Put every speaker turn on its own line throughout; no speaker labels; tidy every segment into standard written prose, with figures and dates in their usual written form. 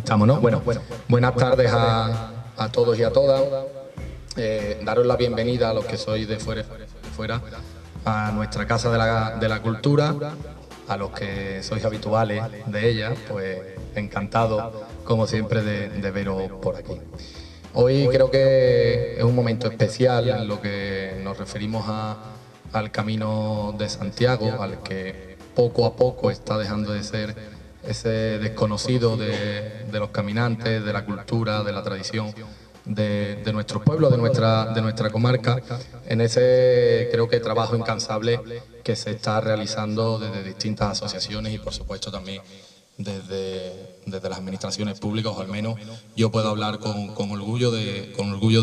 Estamos, ¿no? Bueno, buenas tardes a todos y a todas. Daros la bienvenida a los que sois de fuera, a nuestra Casa de la Cultura, a los que sois habituales de ella, pues encantado, como siempre, de veros por aquí. Hoy creo que es un momento especial en lo que nos referimos al Camino de Santiago, al que poco a poco está dejando de ser ese desconocido de los caminantes, de la cultura, de la tradición de nuestros pueblos, de nuestra comarca, en ese creo que trabajo incansable que se está realizando desde distintas asociaciones y por supuesto también desde las administraciones públicas, o al menos yo puedo hablar con orgullo de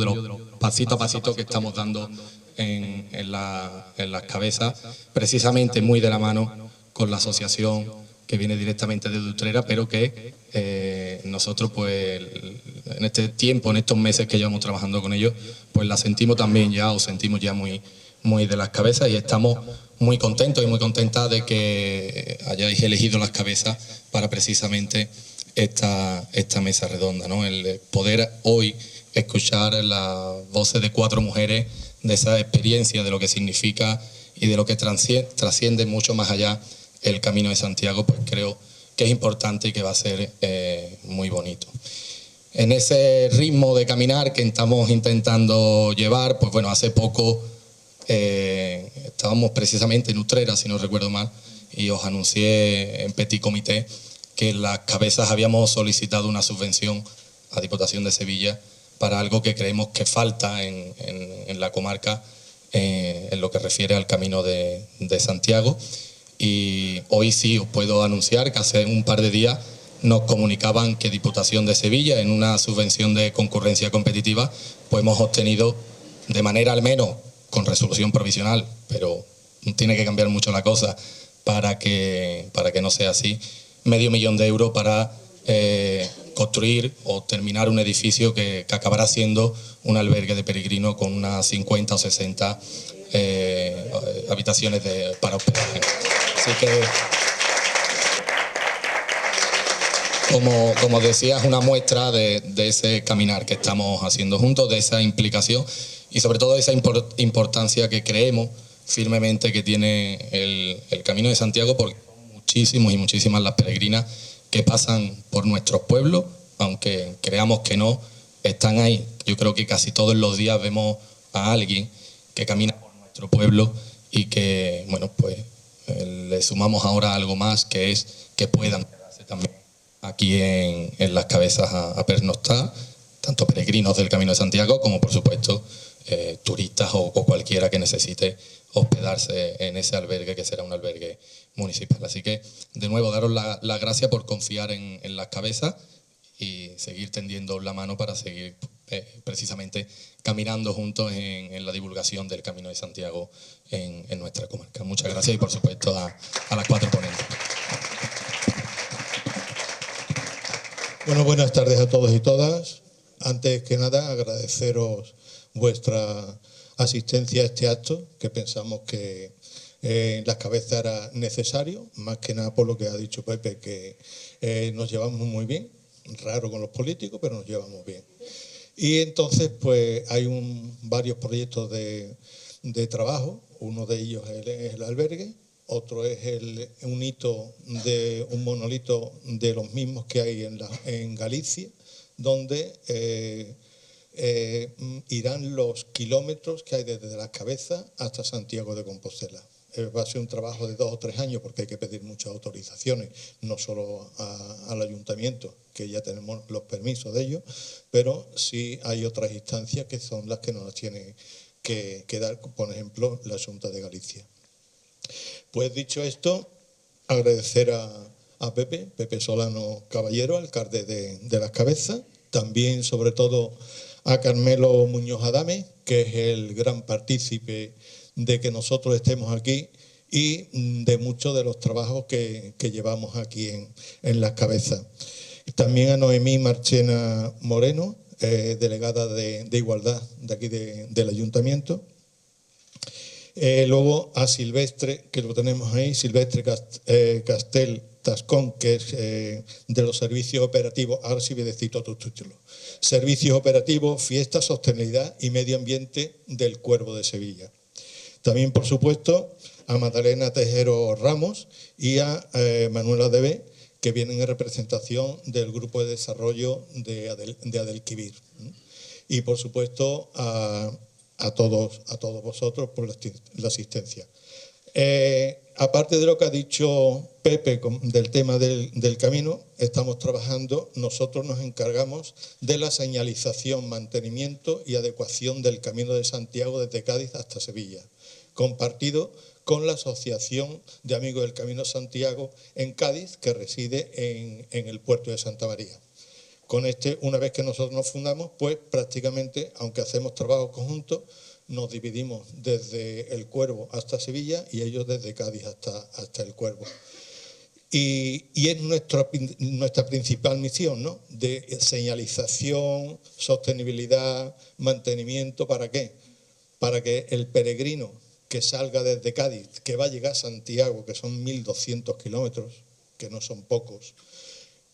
los pasito a pasito que estamos dando en las cabezas, precisamente muy de la mano con la asociación que viene directamente de Utrera, pero que nosotros pues en este tiempo, en estos meses que llevamos trabajando con ellos, pues la sentimos también ya, o sentimos ya muy de las cabezas, y estamos muy contentos y muy contentas de que hayáis elegido las cabezas para precisamente esta mesa redonda, ¿no? El poder hoy escuchar las voces de 4 mujeres, de esa experiencia, de lo que significa y de lo que trasciende mucho más allá el Camino de Santiago, pues creo que es importante y que va a ser muy bonito. En ese ritmo de caminar que estamos intentando llevar, pues bueno, hace poco estábamos precisamente en Utrera, si no recuerdo mal, y os anuncié en Petit Comité que en las cabezas habíamos solicitado una subvención a Diputación de Sevilla para algo que creemos que falta en la comarca en lo que refiere al Camino de Santiago. Y hoy sí os puedo anunciar que hace un par de días nos comunicaban que Diputación de Sevilla, en una subvención de concurrencia competitiva, pues hemos obtenido, de manera al menos con resolución provisional, pero tiene que cambiar mucho la cosa para que no sea así, $500,000 de euros para construir o terminar un edificio que acabará siendo un albergue de peregrinos con unas 50 o 60 habitaciones para hospedaje. Así que, como decía, es una muestra de ese caminar que estamos haciendo juntos, de esa implicación y sobre todo de esa importancia que creemos firmemente que tiene el Camino de Santiago, porque son muchísimos y muchísimas las peregrinas que pasan por nuestros pueblos, aunque creamos que no, están ahí. Yo creo que casi todos los días vemos a alguien que camina por nuestro pueblo y que, bueno, pues le sumamos ahora algo más, que es que puedan quedarse también aquí en las cabezas a pernoctar, tanto peregrinos del Camino de Santiago como, por supuesto, turistas o cualquiera que necesite hospedarse en ese albergue, que será un albergue municipal. Así que, de nuevo, daros las gracias por confiar en las cabezas y seguir tendiendo la mano para seguir precisamente caminando juntos en la divulgación del Camino de Santiago en nuestra comarca. Muchas gracias y, por supuesto, a las 4 ponentes.
Bueno, buenas tardes a todos y todas. Antes que nada, agradeceros vuestra asistencia a este acto, que pensamos que en las cabezas era necesario, más que nada por lo que ha dicho Pepe, que nos llevamos muy bien, raro con los políticos, pero nos llevamos bien. Y entonces, pues hay varios proyectos de trabajo. Uno de ellos es el albergue, otro es un hito de un monolito de los mismos que hay en Galicia, donde irán los kilómetros que hay desde Las Cabezas hasta Santiago de Compostela. Va a ser un trabajo de 2 o 3 años porque hay que pedir muchas autorizaciones, no solo al ayuntamiento, que ya tenemos los permisos de ellos, pero sí hay otras instancias que son las que nos tienen que dar, por ejemplo, la Xunta de Galicia. Pues dicho esto, agradecer a Pepe Solano Caballero, alcalde de Las Cabezas, también sobre todo a Carmelo Muñoz Adame, que es el gran partícipe de que nosotros estemos aquí y de muchos de los trabajos que llevamos aquí en Las Cabezas. También a Noemí Marchena Moreno, delegada de Igualdad de aquí del Ayuntamiento. Luego a Silvestre, que lo tenemos ahí, Silvestre Castel, TASCON, que es de los servicios operativos, ahora sí voy a decir todos tus títulos, Servicios Operativos, Fiesta, Sostenibilidad y Medio Ambiente del Cuervo de Sevilla. También, por supuesto, a Magdalena Tejero Ramos y a Manuela Debe, que vienen en representación del Grupo de Desarrollo de Adelquivir. Y, por supuesto, a todos vosotros por la asistencia. Aparte de lo que ha dicho Pepe del tema del camino, estamos trabajando, nosotros nos encargamos de la señalización, mantenimiento y adecuación del Camino de Santiago desde Cádiz hasta Sevilla, compartido con la Asociación de Amigos del Camino de Santiago en Cádiz, que reside en el puerto de Santa María. Con una vez que nosotros nos fundamos, pues prácticamente, aunque hacemos trabajo conjunto, nos dividimos desde el Cuervo hasta Sevilla y ellos desde Cádiz hasta el Cuervo. Y es nuestra principal misión, ¿no? De señalización, sostenibilidad, mantenimiento. ¿Para qué? Para que el peregrino que salga desde Cádiz, que va a llegar a Santiago, que son 1.200 kilómetros, que no son pocos,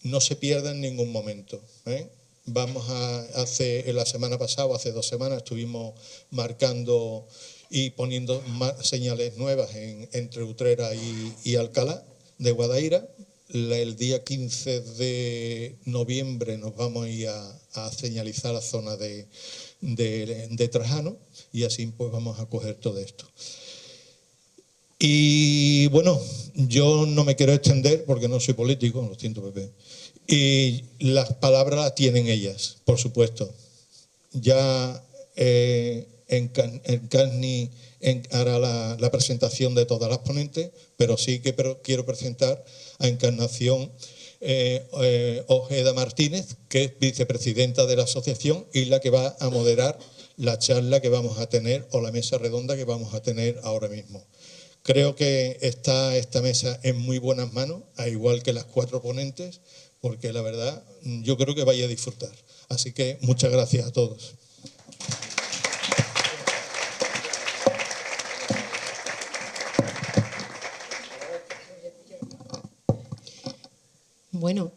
no se pierda en ningún momento, ¿eh? La semana pasada, hace 2 semanas, estuvimos marcando y poniendo señales nuevas entre Utrera y Alcalá de Guadaira. El día 15 de noviembre nos vamos a ir a señalizar la zona de Trajano y así pues vamos a coger todo esto. Y bueno, yo no me quiero extender porque no soy político, lo siento, Pepe. Y las palabras las tienen ellas, por supuesto. Ya Encarni hará la presentación de todas las ponentes, pero sí que quiero presentar a Encarnación Ojeda Martínez, que es vicepresidenta de la asociación y la que va a moderar la charla que vamos a tener o la mesa redonda que vamos a tener ahora mismo. Creo que está esta mesa en muy buenas manos, al igual que las 4 ponentes, porque la verdad yo creo que vaya a disfrutar. Así que muchas gracias a todos.
Bueno,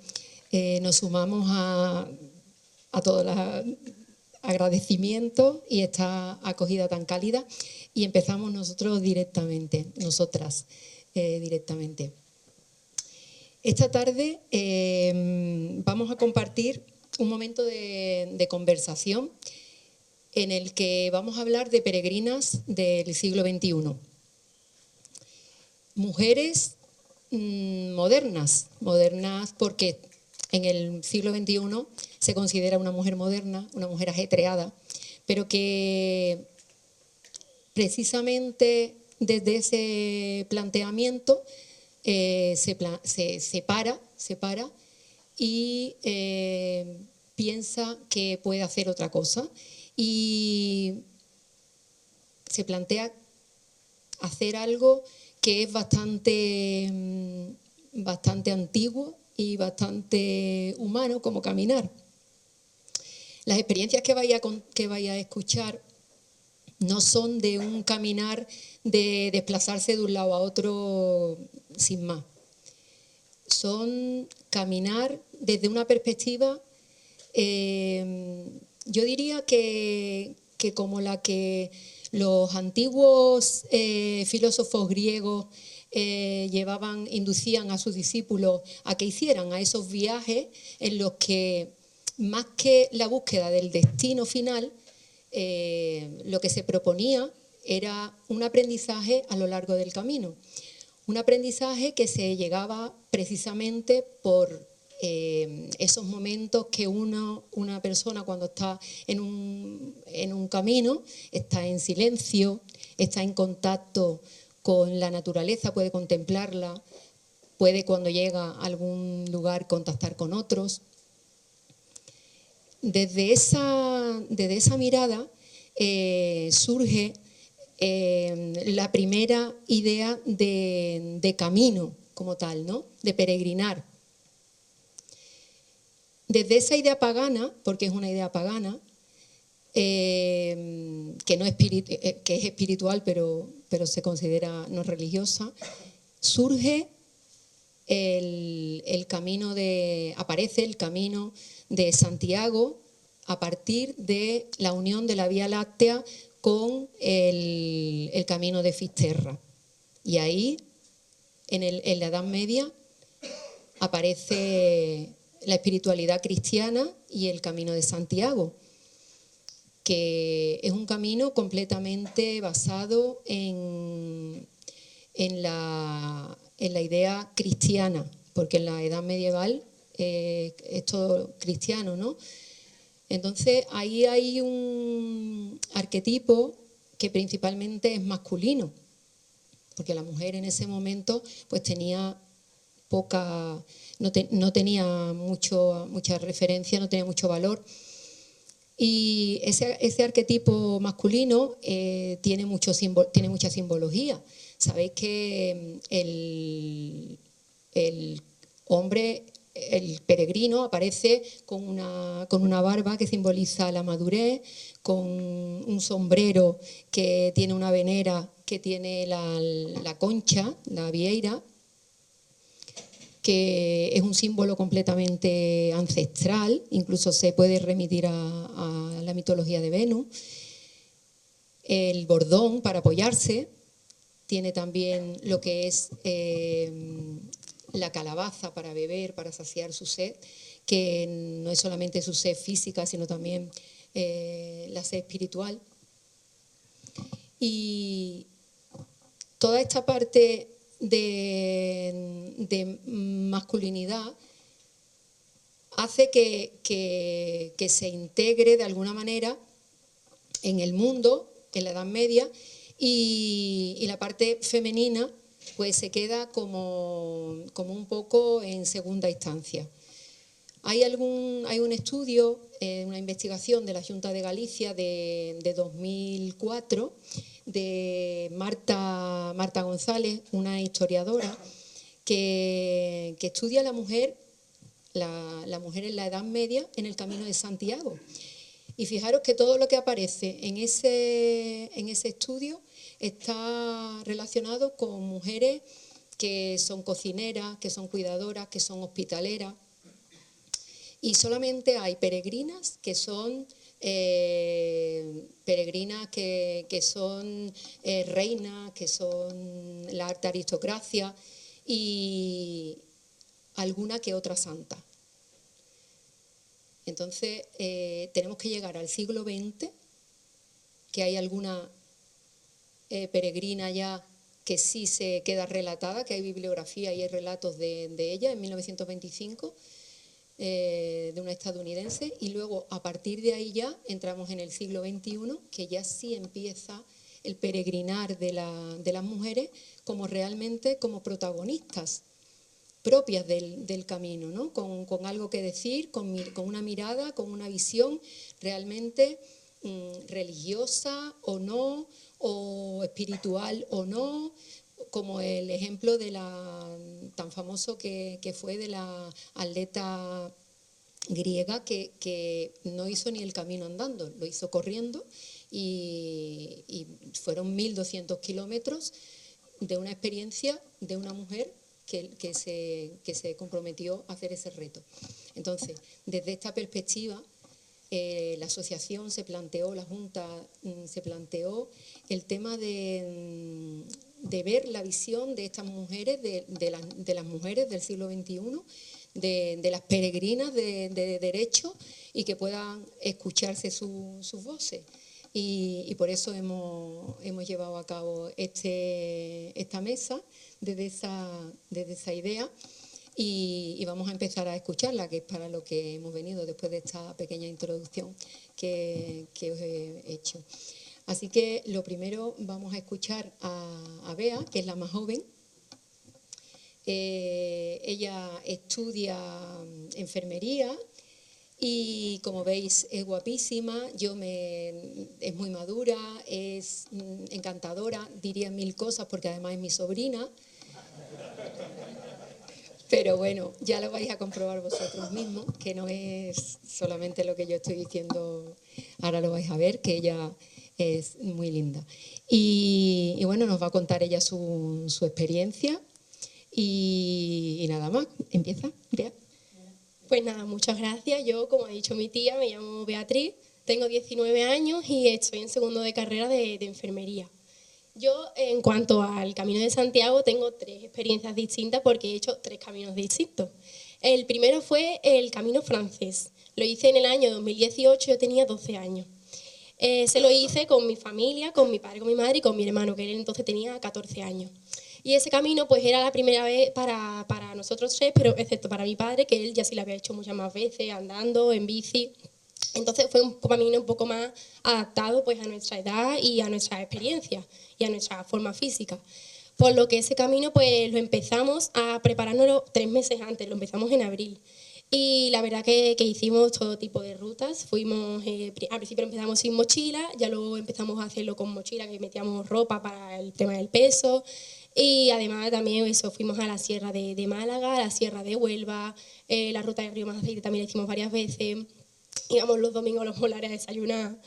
nos sumamos a todos los agradecimientos y esta acogida tan cálida y empezamos nosotras directamente. Esta tarde vamos a compartir un momento de conversación en el que vamos a hablar de peregrinas del siglo XXI. Mujeres modernas porque en el siglo XXI se considera una mujer moderna, una mujer ajetreada, pero que precisamente desde ese planteamiento se para y piensa que puede hacer otra cosa y se plantea hacer algo que es bastante antiguo y bastante humano, como caminar. Las experiencias que vaya a escuchar no son de un caminar de desplazarse de un lado a otro sin más. Son caminar desde una perspectiva, yo diría que como la que los antiguos filósofos griegos inducían a sus discípulos a que hicieran, a esos viajes en los que, más que la búsqueda del destino final, lo que se proponía era un aprendizaje a lo largo del camino. Un aprendizaje que se llegaba precisamente por esos momentos que una persona cuando está en un camino está en silencio, está en contacto con la naturaleza, puede contemplarla, puede cuando llega a algún lugar contactar con otros. Desde esa mirada surge la primera idea de camino como tal, ¿no? De peregrinar. Desde esa idea pagana, porque es una idea pagana, que es espiritual pero se considera no religiosa, surge aparece el camino de Santiago a partir de la unión de la Vía Láctea con el camino de Fisterra. Y ahí, en la Edad Media, aparece la espiritualidad cristiana y el camino de Santiago, que es un camino completamente basado en la idea cristiana, porque en la Edad Medieval es todo cristiano, ¿no? Entonces ahí hay un arquetipo que principalmente es masculino, porque la mujer en ese momento pues tenía no tenía mucha referencia, no tenía mucho valor. Y ese arquetipo masculino tiene mucha simbología. Sabéis que el hombre, el peregrino, aparece con una barba que simboliza la madurez, con un sombrero que tiene una venera que tiene la concha, la vieira, que es un símbolo completamente ancestral, incluso se puede remitir a la mitología de Venus. El bordón para apoyarse, tiene también lo que es la calabaza para beber, para saciar su sed, que no es solamente su sed física, sino también la sed espiritual. Y toda esta parte de masculinidad hace que se integre de alguna manera en el mundo, en la Edad Media, y la parte femenina pues se queda como un poco en segunda instancia. Hay un estudio, una investigación de la Junta de Galicia de 2004, de Marta González, una historiadora, que estudia a la mujer en la Edad Media en el Camino de Santiago. Y fijaros que todo lo que aparece en ese estudio está relacionado con mujeres que son cocineras, que son cuidadoras, que son hospitaleras. Y solamente hay peregrinas que son reinas, que son la alta aristocracia y alguna que otra santa. Entonces tenemos que llegar al siglo XX, que hay alguna peregrina ya que sí se queda relatada, que hay bibliografía y hay relatos de ella en 1925, de una estadounidense, y luego a partir de ahí ya entramos en el siglo XXI, que ya sí empieza el peregrinar de las mujeres realmente como protagonistas propias del camino, ¿no? Con algo que decir, con una mirada, con una visión realmente religiosa o no, o espiritual o no, como el ejemplo tan famoso que fue de la atleta griega que no hizo ni el camino andando, lo hizo corriendo, y fueron 1.200 kilómetros de una experiencia de una mujer que se comprometió a hacer ese reto. Entonces, desde esta perspectiva, la asociación se planteó, la Junta se planteó el tema de ver la visión de estas mujeres, de las mujeres del siglo XXI, de las peregrinas de derecho, y que puedan escucharse sus voces. Y por eso hemos llevado a cabo esta mesa desde esa idea, y vamos a empezar a escucharla, que es para lo que hemos venido después de esta pequeña introducción que os he hecho. Así que lo primero, vamos a escuchar a Bea, que es la más joven. Ella estudia enfermería y, como veis, es guapísima, es muy madura, es encantadora, diría 1000 cosas porque además es mi sobrina. Pero bueno, ya lo vais a comprobar vosotros mismos, que no es solamente lo que yo estoy diciendo, ahora lo vais a ver, que ella es muy linda. Y bueno, nos va a contar ella su experiencia. Y nada más, empieza, Bea.
Pues nada, muchas gracias. Yo, como ha dicho mi tía, me llamo Beatriz, tengo 19 años y estoy en segundo de carrera de enfermería. Yo, en cuanto al Camino de Santiago, tengo 3 experiencias distintas porque he hecho 3 caminos distintos. El primero fue el Camino francés. Lo hice en el año 2018, yo tenía 12 años. Se lo hice con mi familia, con mi padre, con mi madre y con mi hermano, que él entonces tenía 14 años. Y ese camino pues era la primera vez para nosotros 3, pero excepto para mi padre, que él ya sí lo había hecho muchas más veces, andando, en bici. Entonces fue un camino un poco más adaptado pues a nuestra edad y a nuestra experiencia y a nuestra forma física. Por lo que ese camino pues lo empezamos a preparárnoslo 3 meses antes, lo empezamos en abril. Y la verdad que hicimos todo tipo de rutas. Fuimos, al principio empezamos sin mochila, ya luego empezamos a hacerlo con mochila, que metíamos ropa para el tema del peso. Y además también eso, fuimos a la Sierra de Málaga, a la Sierra de Huelva, la ruta del río Mazaceite también la hicimos varias veces. Íbamos los domingos a los molares a desayunar.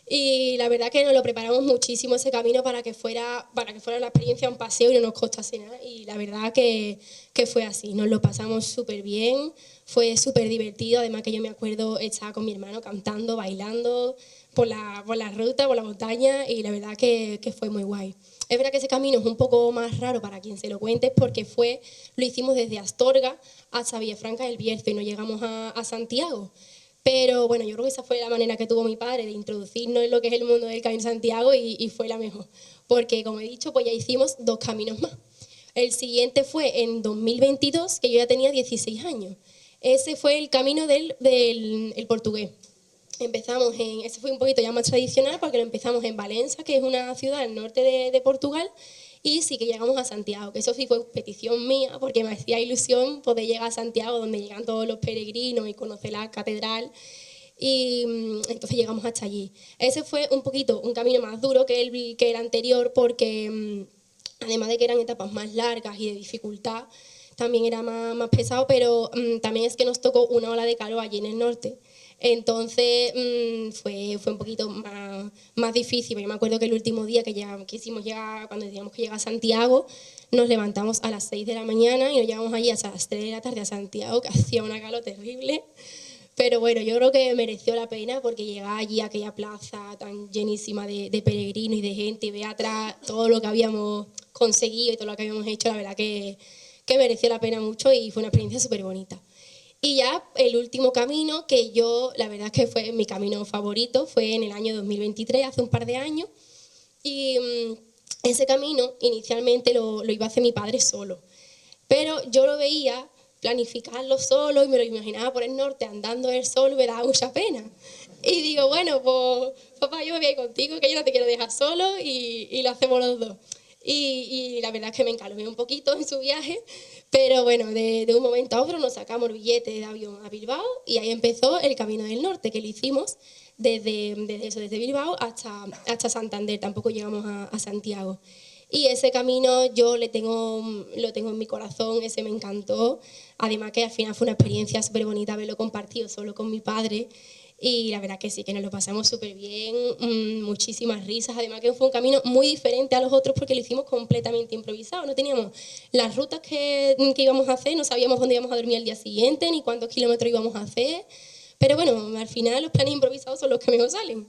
Y la verdad que nos lo preparamos muchísimo ese camino para que fuera una experiencia, un paseo y no nos costase nada. Y la verdad que fue así, nos lo pasamos súper bien, fue súper divertido. Además que yo me acuerdo, estaba con mi hermano cantando, bailando por la ruta, por la montaña, y la verdad que fue muy guay. Es verdad que ese camino es un poco más raro para quien se lo cuente porque lo hicimos desde Astorga hasta Villafranca del Bierzo y no llegamos a Santiago. Pero bueno, yo creo que esa fue la manera que tuvo mi padre de introducirnos en lo que es el mundo del Camino de Santiago y fue la mejor. Porque como he dicho, pues ya hicimos 2 caminos más. El siguiente fue en 2022, que yo ya tenía 16 años. Ese fue el camino del el portugués. Ese fue un poquito ya más tradicional porque lo empezamos en Valencia, que es una ciudad al norte de Portugal, y sí que llegamos a Santiago, que eso sí fue petición mía porque me hacía ilusión poder llegar a Santiago, donde llegan todos los peregrinos y conocer la catedral, y entonces llegamos hasta allí. Ese fue un poquito un camino más duro que el anterior porque además de que eran etapas más largas y de dificultad, también era más pesado, pero también es que nos tocó una ola de calor allí en el norte. Entonces fue un poquito más difícil. Yo me acuerdo que el último día que quisimos llegar, cuando teníamos que llegar a Santiago, nos levantamos a las 6 de la mañana y nos llevamos allí hasta las 3 de la tarde a Santiago, que hacía una calor terrible. Pero bueno, yo creo que mereció la pena porque llegar allí a aquella plaza tan llenísima de peregrinos y de gente y ver atrás todo lo que habíamos conseguido y todo lo que habíamos hecho, la verdad que mereció la pena mucho y fue una experiencia súper bonita. Y ya el último camino, que yo, la verdad es que fue mi camino favorito, fue en el año 2023, hace un par de años. Y ese camino inicialmente lo iba a hacer mi padre solo. Pero yo lo veía planificarlo solo y me lo imaginaba por el norte andando él solo y me daba mucha pena. Y digo, bueno, pues papá, yo me voy a ir contigo, que yo no te quiero dejar solo y lo hacemos los dos. Y la verdad es que me encalomé un poquito en su viaje, pero bueno, de un momento a otro nos sacamos el billete de avión a Bilbao y ahí empezó el Camino del Norte, que lo hicimos desde Bilbao hasta Santander, tampoco llegamos a Santiago. Y ese camino yo lo tengo en mi corazón, ese me encantó. Además que al final fue una experiencia súper bonita haberlo compartido solo con mi padre. Y la verdad que sí, que nos lo pasamos súper bien, muchísimas risas. Además que fue un camino muy diferente a los otros porque lo hicimos completamente improvisado. No teníamos las rutas que íbamos a hacer, no sabíamos dónde íbamos a dormir al día siguiente, ni cuántos kilómetros íbamos a hacer. Pero bueno, al final los planes improvisados son los que mejor salen.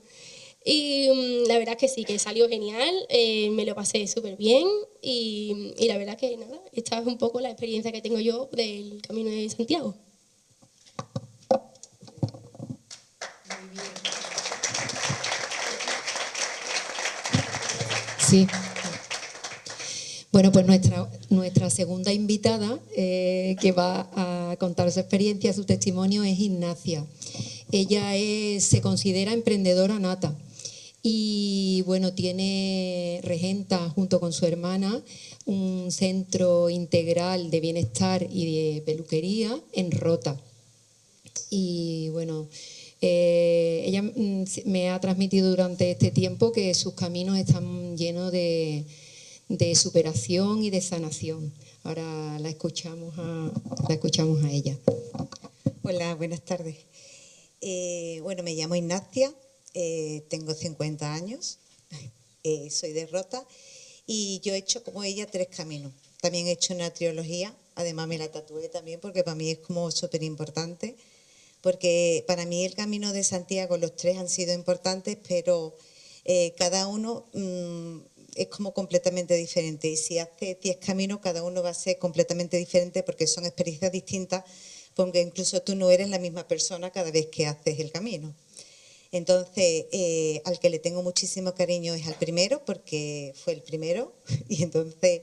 Y la verdad que sí, que salió genial, me lo pasé súper bien y la verdad que nada, esta es un poco la experiencia que tengo yo del Camino de Santiago.
Sí. Bueno, pues nuestra segunda invitada que va a contar su experiencia, su testimonio, es Ignacia. Ella se considera emprendedora nata y bueno, regenta junto con su hermana un centro integral de bienestar y de peluquería en Rota. Y bueno, ella me ha transmitido durante este tiempo que sus caminos están llenos de superación y de sanación. Ahora la escuchamos a ella.
Hola, buenas tardes. Bueno, me llamo Ignacia, tengo 50 años, soy de Rota y yo he hecho como ella 3 caminos. también he hecho una trilogía, además me la tatué también porque para mí es como súper importante, porque para mí el Camino de Santiago, los tres han sido importantes, pero cada uno es como completamente diferente, y si hace 10 caminos, cada uno va a ser completamente diferente porque son experiencias distintas, porque incluso tú no eres la misma persona cada vez que haces el camino. Entonces, al que le tengo muchísimo cariño es al primero, porque fue el primero, y entonces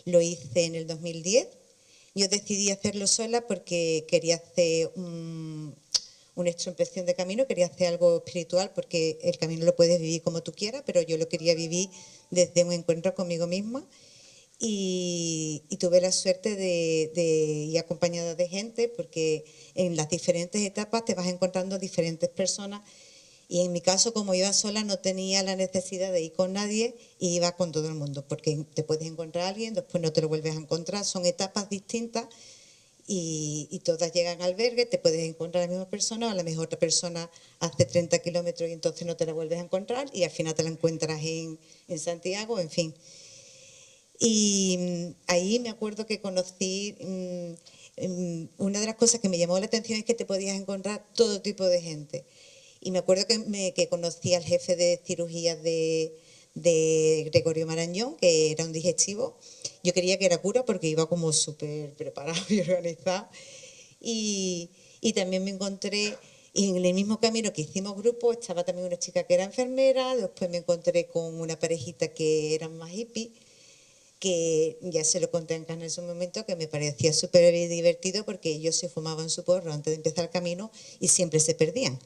lo hice en el 2010. Yo decidí hacerlo sola porque quería hacer una extrospección de camino, quería hacer algo espiritual, porque el camino lo puedes vivir como tú quieras, pero yo lo quería vivir desde un encuentro conmigo misma. Y tuve la suerte de ir acompañada de gente, porque en las diferentes etapas te vas encontrando diferentes personas, y en mi caso, como iba sola, no tenía la necesidad de ir con nadie y iba con todo el mundo, porque te puedes encontrar a alguien, después no te lo vuelves a encontrar, son etapas distintas y todas llegan al albergue, te puedes encontrar a la misma persona, o a la mejor otra persona hace 30 kilómetros y entonces no te la vuelves a encontrar y al final te la encuentras en Santiago, en fin. Y ahí me acuerdo que conocí, una de las cosas que me llamó la atención es que te podías encontrar todo tipo de gente. Y me acuerdo que conocí al jefe de cirugías de Gregorio Marañón, que era un digestivo. Yo creía que era cura porque iba como súper preparado y organizado. Y también me encontré, y en el mismo camino que hicimos grupo, estaba también una chica que era enfermera, después me encontré con una parejita que eran más hippies, que ya se lo conté en casa en su momento, que me parecía súper divertido porque ellos se fumaban su porro antes de empezar el camino y siempre se perdían,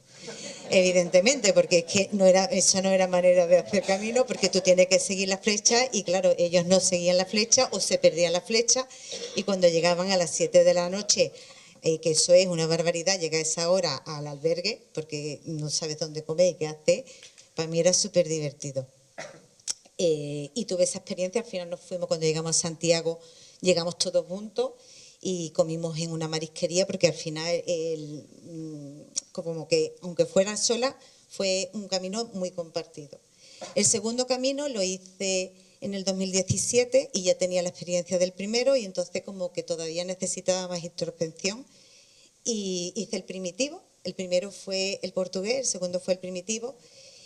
evidentemente, porque es que eso no era manera de hacer camino, porque tú tienes que seguir la flecha y claro, ellos no seguían la flecha o se perdían la flecha, y cuando llegaban a las 7 de la noche, que eso es una barbaridad, llegar a esa hora al albergue porque no sabes dónde comer y qué hacer, para mí era súper divertido. Y tuve esa experiencia. Al final nos fuimos, cuando llegamos a Santiago, llegamos todos juntos y comimos en una marisquería, porque al final, como que aunque fuera sola, fue un camino muy compartido. El segundo camino lo hice en el 2017 y ya tenía la experiencia del primero, y entonces como que todavía necesitaba más introspección, y hice el primitivo. El primero fue el portugués, el segundo fue el primitivo.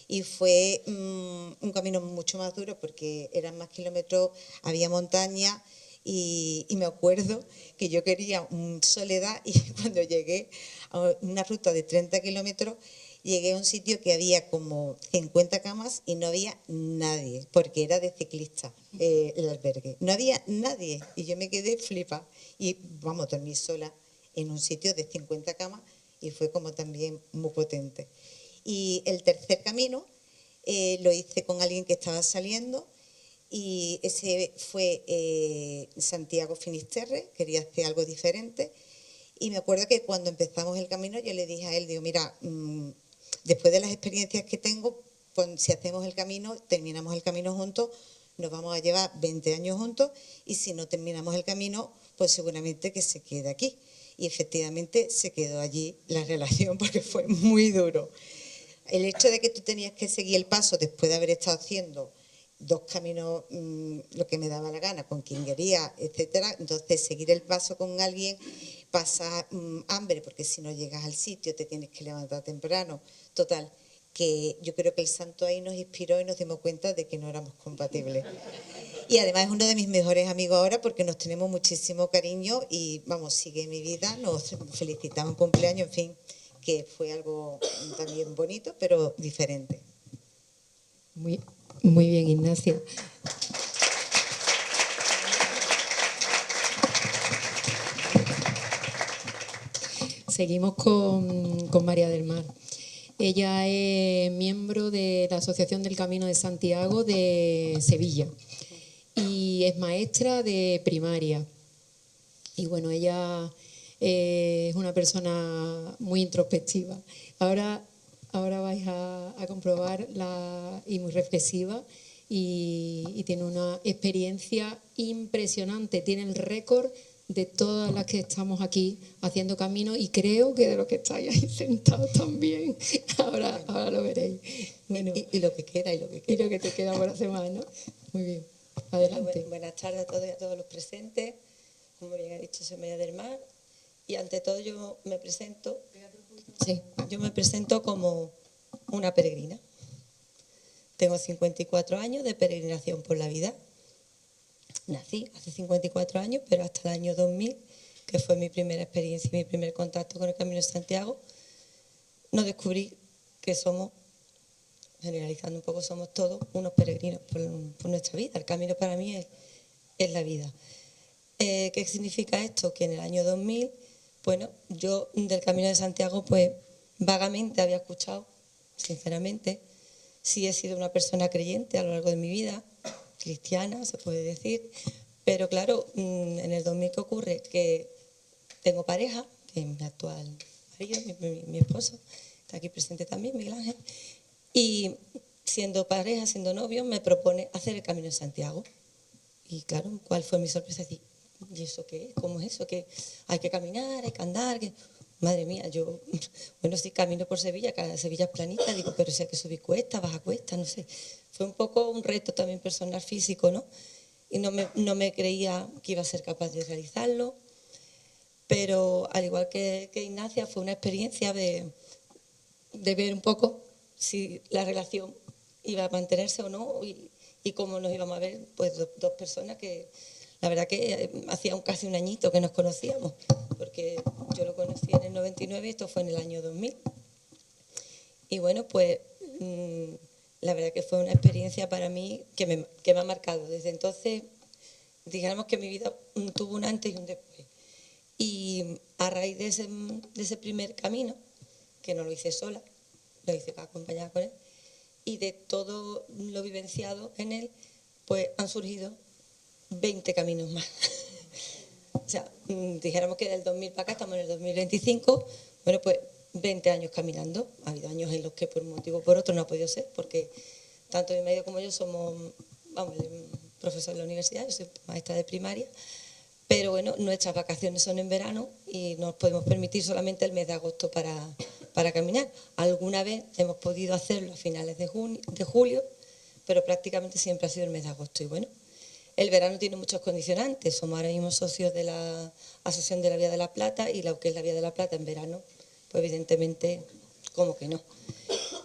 Y fue un camino mucho más duro porque eran más kilómetros, había montaña, y me acuerdo que yo quería soledad, y cuando llegué a una ruta de 30 kilómetros, llegué a un sitio que había como 50 camas y no había nadie, porque era de ciclistas el albergue. No había nadie y yo me quedé flipa. Y vamos, dormí sola en un sitio de 50 camas y fue como también muy potente. Y el tercer camino lo hice con alguien que estaba saliendo, y ese fue Santiago Finisterre. Quería hacer algo diferente, y me acuerdo que cuando empezamos el camino yo le dije a él, digo, mira, después de las experiencias que tengo, pues, si hacemos el camino, terminamos el camino juntos, nos vamos a llevar 20 años juntos, y si no terminamos el camino, pues seguramente que se quede aquí. Y efectivamente se quedó allí la relación, porque fue muy duro. El hecho de que tú tenías que seguir el paso después de haber estado haciendo 2 caminos, lo que me daba la gana, con quien quería, etcétera, entonces seguir el paso con alguien, pasas hambre, porque si no llegas al sitio te tienes que levantar temprano. Total, que yo creo que el santo ahí nos inspiró y nos dimos cuenta de que no éramos compatibles. Y además es uno de mis mejores amigos ahora, porque nos tenemos muchísimo cariño y, vamos, sigue mi vida, nos felicitamos cumpleaños, en fin, que fue algo también bonito, pero diferente.
Muy, muy bien, Ignacia. Seguimos con María del Mar. Ella es miembro de la Asociación del Camino de Santiago de Sevilla y es maestra de primaria. Y bueno, ella es una persona muy introspectiva. Ahora vais a comprobar y muy reflexiva, y tiene una experiencia impresionante. Tiene el récord de todas las que estamos aquí haciendo camino, y creo que de los que estáis ahí sentados también. Ahora lo veréis. Bueno,
y lo que queda, y lo que queda.
Y lo que te queda por hacer más, ¿no? Muy bien. Adelante.
Buenas tardes a todos y a todos los presentes. Como bien ha dicho, soy María del Mar. Y ante todo yo me presento como una peregrina. Tengo 54 años de peregrinación por la vida. Nací hace 54 años, pero hasta el año 2000, que fue mi primera experiencia y mi primer contacto con el Camino de Santiago, no descubrí que somos, generalizando un poco, somos todos unos peregrinos por nuestra vida. El camino para mí es la vida. ¿Qué significa esto? Que en el año 2000, bueno, yo del Camino de Santiago, pues vagamente había escuchado, sinceramente. Sí he sido una persona creyente a lo largo de mi vida, cristiana, se puede decir, pero claro, en el 2000, ¿qué ocurre? Que tengo pareja, que es mi actual marido, mi esposo, está aquí presente también, Miguel Ángel, y siendo pareja, siendo novio, me propone hacer el Camino de Santiago. Y claro, ¿cuál fue mi sorpresa? Decir, ¿y eso qué es? ¿Cómo es eso? Que hay que caminar, hay que andar. Madre mía, yo, bueno, sí camino por Sevilla, cada Sevilla es planita, digo, pero si hay que subir cuesta, baja cuesta, no sé. Fue un poco un reto también personal, físico, ¿no? Y no me creía que iba a ser capaz de realizarlo. Pero al igual que Ignacia, fue una experiencia de ver un poco si la relación iba a mantenerse o no y cómo nos íbamos a ver, pues dos personas que la verdad que hacía casi un añito que nos conocíamos, porque yo lo conocí en el 99 y esto fue en el año 2000. Y bueno, pues la verdad que fue una experiencia para mí que me ha marcado. Desde entonces, digamos que mi vida tuvo un antes y un después. Y a raíz de ese primer camino, que no lo hice sola, lo hice acompañada con él, y de todo lo vivenciado en él, pues han surgido 20 caminos más. O sea, dijéramos que del 2000 para acá estamos en el 2025, bueno, pues 20 años caminando. Ha habido años en los que por un motivo o por otro no ha podido ser, porque tanto mi marido como yo somos, vamos, profesor de la universidad, yo soy maestra de primaria, pero bueno, nuestras vacaciones son en verano y nos podemos permitir solamente el mes de agosto para caminar. Alguna vez hemos podido hacerlo a finales de julio, pero prácticamente siempre ha sido el mes de agosto. Y bueno, el verano tiene muchos condicionantes. Somos ahora mismo socios de la Asociación de la Vía de la Plata y lo que es la Vía de la Plata en verano, pues evidentemente como que no.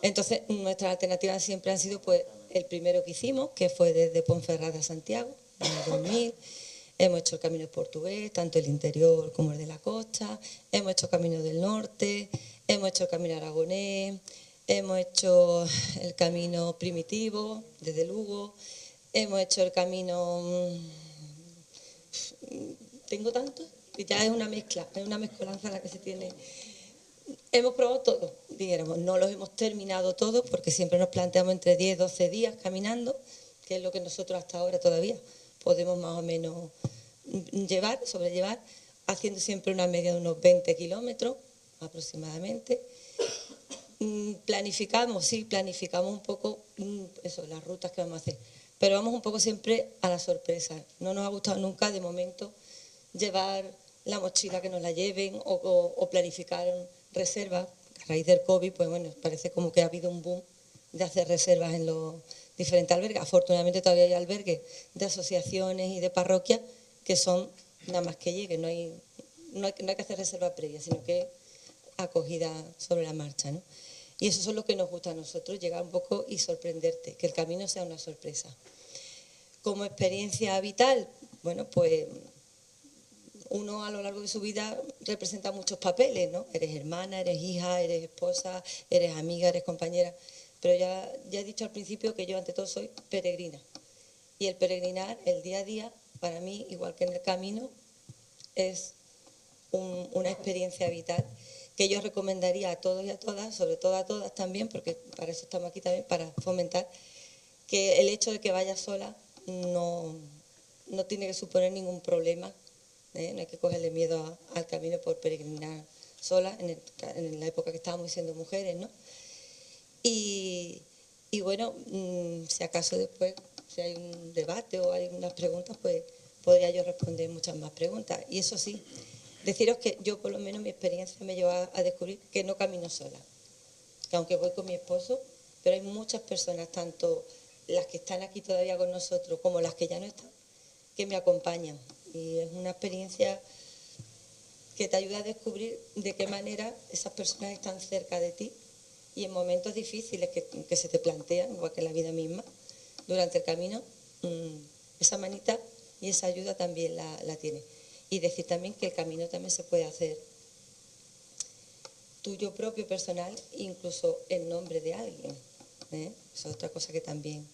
Entonces nuestras alternativas siempre han sido pues el primero que hicimos, que fue desde Ponferrada a Santiago, en el 2000. Hemos hecho el camino portugués, tanto el interior como el de la costa. Hemos hecho el camino del norte, hemos hecho el camino aragonés, hemos hecho el camino primitivo desde Lugo, hemos hecho el camino... Tengo tanto que ya es una mezcla, es una mezcolanza la que se tiene. Hemos probado todo, dijéramos, no los hemos terminado todos porque siempre nos planteamos entre 10 y 12 días caminando, que es lo que nosotros hasta ahora todavía podemos más o menos sobrellevar, haciendo siempre una media de unos 20 kilómetros aproximadamente. Planificamos un poco eso, las rutas que vamos a hacer, pero vamos un poco siempre a la sorpresa. No nos ha gustado nunca de momento llevar la mochila que nos la lleven o planificar reservas. A raíz del COVID, pues bueno, parece como que ha habido un boom de hacer reservas en los diferentes albergues. Afortunadamente todavía hay albergues de asociaciones y de parroquias que son nada más que lleguen, no hay que hacer reserva previa, sino que acogida sobre la marcha, ¿no? Y eso es lo que nos gusta a nosotros, llegar un poco y sorprenderte, que el camino sea una sorpresa. Como experiencia vital, bueno, pues uno a lo largo de su vida representa muchos papeles, ¿no? Eres hermana, eres hija, eres esposa, eres amiga, eres compañera. Pero ya he dicho al principio que yo ante todo soy peregrina. Y el peregrinar, el día a día, para mí, igual que en el camino, es una experiencia vital que yo recomendaría a todos y a todas, sobre todo a todas también, porque para eso estamos aquí también, para fomentar que el hecho de que vayas sola no tiene que suponer ningún problema. No hay que cogerle miedo al camino por peregrinar sola, en la época que estábamos siendo mujeres, ¿no? Y bueno, si acaso después, si hay un debate o hay unas preguntas, pues podría yo responder muchas más preguntas. Y eso sí, deciros que yo por lo menos mi experiencia me llevó a descubrir que no camino sola, que aunque voy con mi esposo, pero hay muchas personas, tanto las que están aquí todavía con nosotros como las que ya no están, que me acompañan. Y es una experiencia que te ayuda a descubrir de qué manera esas personas están cerca de ti y en momentos difíciles que se te plantean, igual que la vida misma, durante el camino, esa manita y esa ayuda también la tienes. Y decir también que el camino también se puede hacer tuyo propio, personal, incluso en nombre de alguien. Esa es otra cosa que también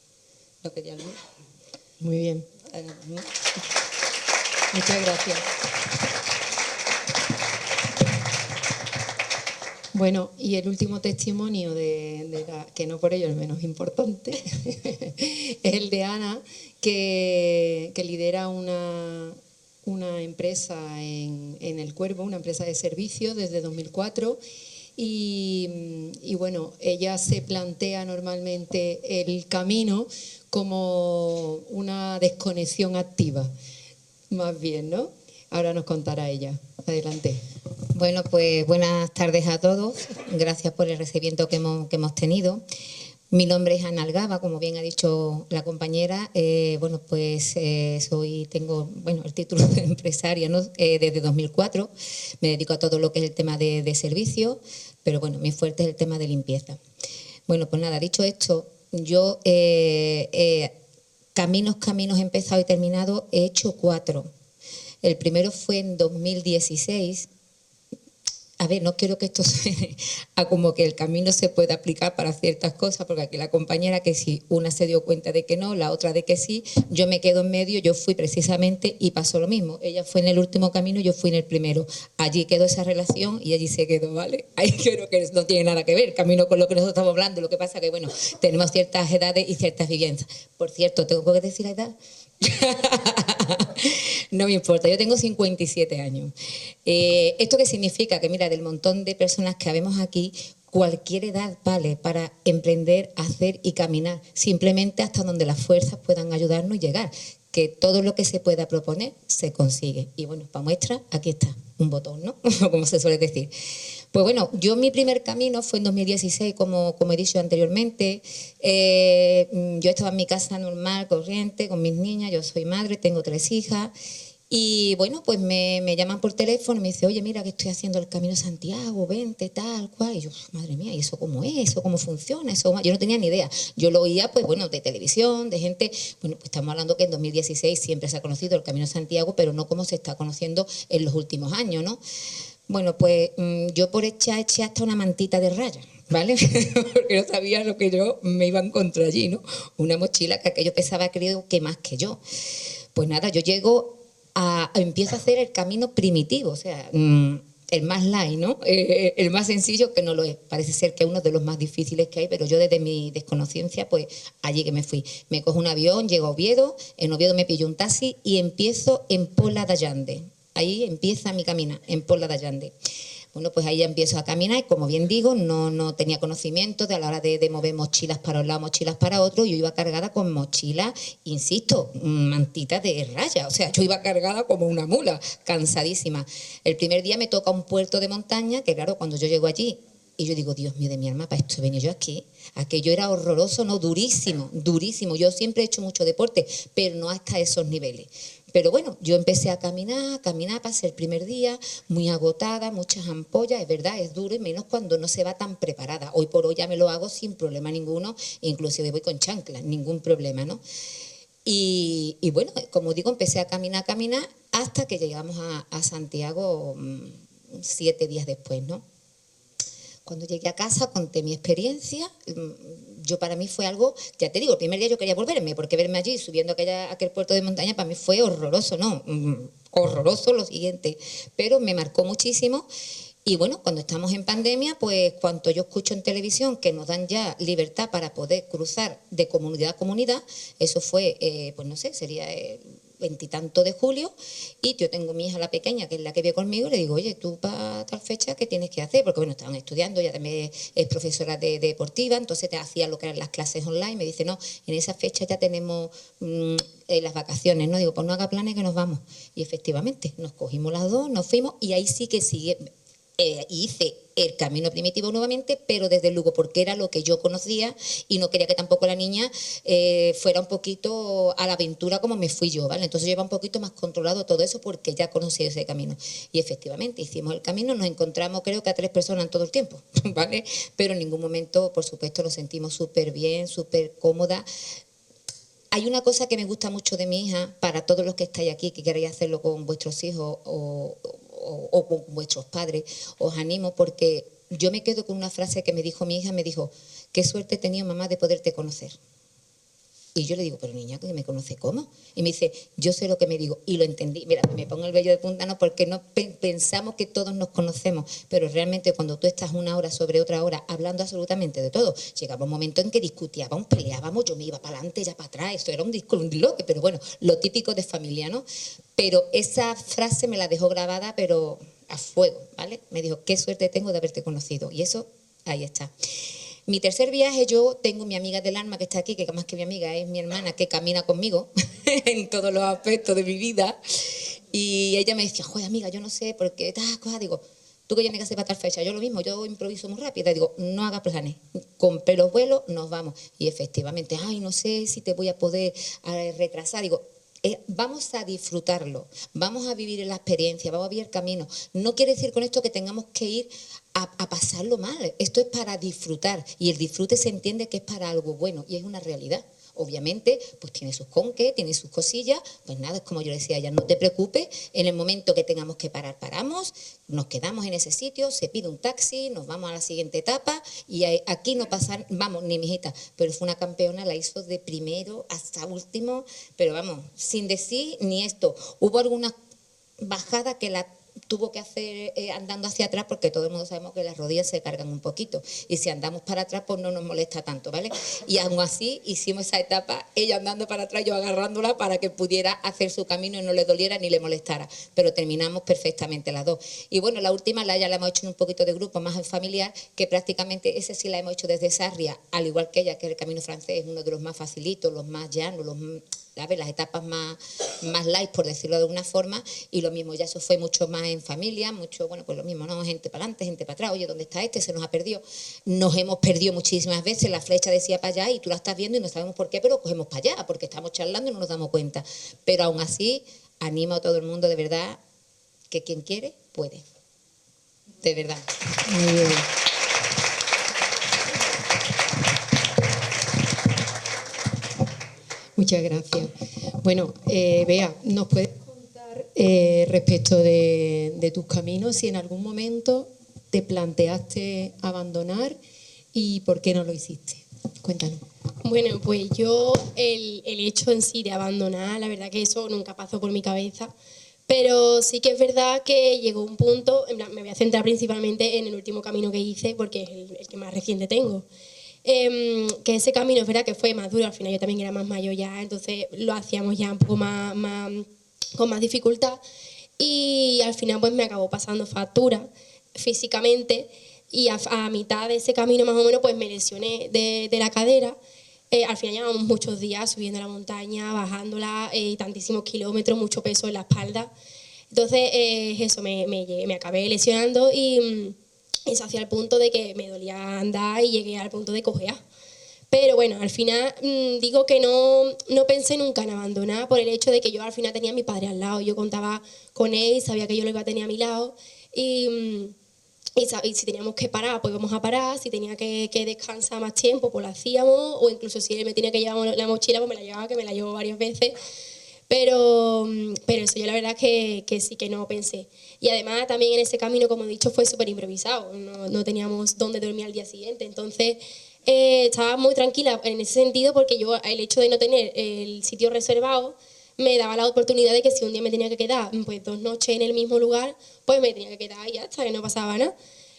no quería olvidar.
Muy bien. Muchas gracias. Bueno, y el último testimonio que no por ello el menos importante, es el de Ana, que lidera una empresa en El Cuervo, una empresa de servicios desde 2004. Y bueno, ella se plantea normalmente el camino como una desconexión activa, más bien, ¿no? Ahora nos contará ella. Adelante.
Bueno, pues buenas tardes a todos. Gracias por el recibimiento que hemos tenido. Mi nombre es Ana Algaba, como bien ha dicho la compañera. Bueno, pues tengo el título de empresaria, ¿no? Desde 2004. Me dedico a todo lo que es el tema de servicios, pero bueno, mi fuerte es el tema de limpieza. Bueno, pues nada, dicho esto, yo caminos he empezado y terminado, he hecho 4. El primero fue en 2016. A ver, no quiero que esto suene a como que el camino se puede aplicar para ciertas cosas, porque aquí la compañera que sí, una se dio cuenta de que no, la otra de que sí, yo me quedo en medio, yo fui precisamente y pasó lo mismo. Ella fue en el último camino, yo fui en el primero. Allí quedó esa relación y allí se quedó, ¿vale? Ahí creo que no tiene nada que ver el camino con lo que nosotros estamos hablando. Lo que pasa que, bueno, tenemos ciertas edades y ciertas vivencias. Por cierto, ¿tengo que decir la edad? No me importa, yo tengo 57 años. ¿Esto qué significa? Que mira, del montón de personas que habemos aquí, cualquier edad vale para emprender, hacer y caminar, simplemente hasta donde las fuerzas puedan ayudarnos y llegar, que todo lo que se pueda proponer se consigue. Y bueno, para muestra, aquí está, un botón, ¿no? Como se suele decir. Pues bueno, mi primer camino fue en 2016, como he dicho anteriormente. Yo estaba en mi casa normal, corriente, con mis niñas, yo soy madre, tengo 3 hijas. Y bueno, pues me llaman por teléfono y me dice, oye, mira que estoy haciendo el Camino de Santiago, vente, tal, cual. Y yo, madre mía, ¿y eso cómo es? ¿Eso cómo funciona? Yo no tenía ni idea. Yo lo oía, pues bueno, de televisión, de gente. Bueno, pues estamos hablando que en 2016 siempre se ha conocido el Camino de Santiago, pero no como se está conociendo en los últimos años, ¿no? Bueno, pues yo por eché hasta una mantita de rayas, ¿vale? Porque no sabía lo que yo me iba a encontrar allí, ¿no? Una mochila que aquello pesaba, creo que más que yo. Pues nada, yo empiezo a hacer el camino primitivo, o sea, el más light, ¿no? El más sencillo, que no lo es. Parece ser que es uno de los más difíciles que hay, pero yo desde mi desconociencia, pues allí que me fui. Me cojo un avión, llego a Oviedo, en Oviedo me pillo un taxi y empiezo en Pola de Allande. Ahí empieza mi camino, en Pola de Allande. Bueno, pues ahí ya empiezo a caminar y, como bien digo, no tenía conocimiento de a la hora de mover mochilas para un lado, mochilas para otro. Yo iba cargada con mochilas, insisto, mantitas de raya. O sea, yo iba cargada como una mula, cansadísima. El primer día me toca un puerto de montaña, que claro, cuando yo llego allí, y yo digo, Dios mío de mi alma, para esto venía yo aquí. Aquello era horroroso, no, durísimo, durísimo. Yo siempre he hecho mucho deporte, pero no hasta esos niveles. Pero bueno, yo empecé a caminar, pasé el primer día muy agotada, muchas ampollas, es verdad, es duro, y menos cuando no se va tan preparada. Hoy por hoy ya me lo hago sin problema ninguno, inclusive voy con chanclas, ningún problema, ¿no? Y bueno, como digo, empecé a caminar hasta que llegamos a Santiago 7 días después, ¿no? Cuando llegué a casa conté mi experiencia. Para mí fue algo, ya te digo, el primer día yo quería volverme, porque verme allí subiendo aquel puerto de montaña para mí fue horroroso, ¿no? Horroroso lo siguiente, pero me marcó muchísimo. Y bueno, cuando estamos en pandemia, pues cuanto yo escucho en televisión que nos dan ya libertad para poder cruzar de comunidad a comunidad, eso fue, pues no sé, sería 20 y tanto de julio, y yo tengo mi hija, la pequeña, que es la que vive conmigo, y le digo, oye, tú para tal fecha, ¿qué tienes que hacer? Porque bueno, estaban estudiando, ella también es profesora de deportiva, entonces te hacía lo que eran las clases online. Me dice, no, en esa fecha ya tenemos las vacaciones, ¿no? Digo, pues no haga planes que nos vamos. Y efectivamente, nos cogimos las dos, nos fuimos, y ahí sí que hice el camino primitivo nuevamente, pero desde Lugo, porque era lo que yo conocía y no quería que tampoco la niña fuera un poquito a la aventura como me fui yo, ¿vale? Entonces lleva un poquito más controlado todo eso porque ya conocía ese camino. Y efectivamente hicimos el camino, nos encontramos creo que a 3 personas en todo el tiempo, ¿vale? Pero en ningún momento, por supuesto, nos sentimos súper bien, súper cómoda. Hay una cosa que me gusta mucho de mi hija, para todos los que estáis aquí, que queréis hacerlo con vuestros hijos o con vuestros padres, os animo porque yo me quedo con una frase que me dijo mi hija, me dijo, qué suerte he tenido mamá de poderte conocer. Y yo le digo, pero niña, ¿que me conoce cómo? Y me dice, yo sé lo que me digo. Y lo entendí. Mira, me pongo el vello de punta, no, porque no pensamos que todos nos conocemos, pero realmente cuando tú estás una hora sobre otra hora hablando absolutamente de todo, llegaba un momento en que discutíamos, peleábamos, yo me iba para adelante, ella para atrás, esto era un disloque, pero bueno, lo típico de familia, ¿no? Pero esa frase me la dejó grabada, pero a fuego, ¿vale? Me dijo, qué suerte tengo de haberte conocido. Y eso, ahí está. Mi tercer viaje, yo tengo mi amiga del alma que está aquí, que más que mi amiga es mi hermana, que camina conmigo en todos los aspectos de mi vida. Y ella me decía, joder, amiga, yo no sé por qué estas cosas. Digo, tú que ya me casé para tal fecha. Yo lo mismo, yo improviso muy rápido. Digo, no hagas planes, compré los vuelos, nos vamos. Y efectivamente, ay, no sé si te voy a poder retrasar. Digo, vamos a disfrutarlo, vamos a vivir la experiencia, vamos a vivir el camino. No quiere decir con esto que tengamos que ir a pasarlo mal. Esto es para disfrutar y el disfrute se entiende que es para algo bueno y es una realidad. Obviamente, pues tiene sus conques, tiene sus cosillas, pues nada, es como yo le decía a ella, no te preocupes, en el momento que tengamos que parar, paramos, nos quedamos en ese sitio, se pide un taxi, nos vamos a la siguiente etapa y aquí no pasa, vamos, ni mi hijita, pero fue una campeona, la hizo de primero hasta último, pero vamos, sin decir ni esto. Hubo alguna bajada que la tuvo que hacer andando hacia atrás porque todo el mundo sabemos que las rodillas se cargan un poquito y si andamos para atrás pues no nos molesta tanto, ¿vale? Y aún así hicimos esa etapa, ella andando para atrás, yo agarrándola para que pudiera hacer su camino y no le doliera ni le molestara, pero terminamos perfectamente las dos. Y bueno, la última ya la hemos hecho en un poquito de grupo más familiar, que prácticamente ese sí la hemos hecho desde Sarria, al igual que ella, que el camino francés es uno de los más facilitos, los más llanos, las etapas más light, por decirlo de alguna forma, y lo mismo, ya eso fue mucho más en familia, mucho, bueno, pues lo mismo, ¿no? Gente para adelante, gente para atrás, oye, ¿dónde está este? Se nos ha perdido. Nos hemos perdido muchísimas veces, la flecha decía para allá y tú la estás viendo y no sabemos por qué, pero cogemos para allá, porque estamos charlando y no nos damos cuenta. Pero aún así, animo a todo el mundo, de verdad, que quien quiere, puede. De verdad.
Muy bien. Muchas gracias. Bueno, Bea, ¿nos puedes contar respecto de tus caminos si en algún momento te planteaste abandonar y por qué no lo hiciste? Cuéntanos.
Bueno, pues yo el hecho en sí de abandonar, la verdad que eso nunca pasó por mi cabeza, pero sí que es verdad que llegó un punto, en plan, me voy a centrar principalmente en el último camino que hice porque es el que más reciente tengo. Que ese camino es verdad que fue más duro, al final yo también era más mayor ya, entonces lo hacíamos ya un poco con más dificultad y al final pues me acabó pasando factura físicamente y a mitad de ese camino más o menos pues me lesioné de la cadera. Al final llevamos muchos días subiendo la montaña, bajándola, tantísimos kilómetros, mucho peso en la espalda, entonces eso, me acabé lesionando y eso hacía el punto de que me dolía andar y llegué al punto de cojear. Pero bueno, al final digo que no pensé nunca en abandonar por el hecho de que yo al final tenía a mi padre al lado. Yo contaba con él, sabía que yo lo iba a tener a mi lado y si teníamos que parar, pues íbamos a parar. Si tenía que descansar más tiempo, pues lo hacíamos. O incluso si él me tenía que llevar la mochila, pues me la llevaba, que me la llevo varias veces. Pero eso yo la verdad que sí que no pensé. Y además también en ese camino, como he dicho, fue súper improvisado. No teníamos dónde dormir al día siguiente. Entonces estaba muy tranquila en ese sentido porque yo el hecho de no tener el sitio reservado me daba la oportunidad de que si un día me tenía que quedar pues 2 noches en el mismo lugar, pues me tenía que quedar y ya está, que no pasaba nada.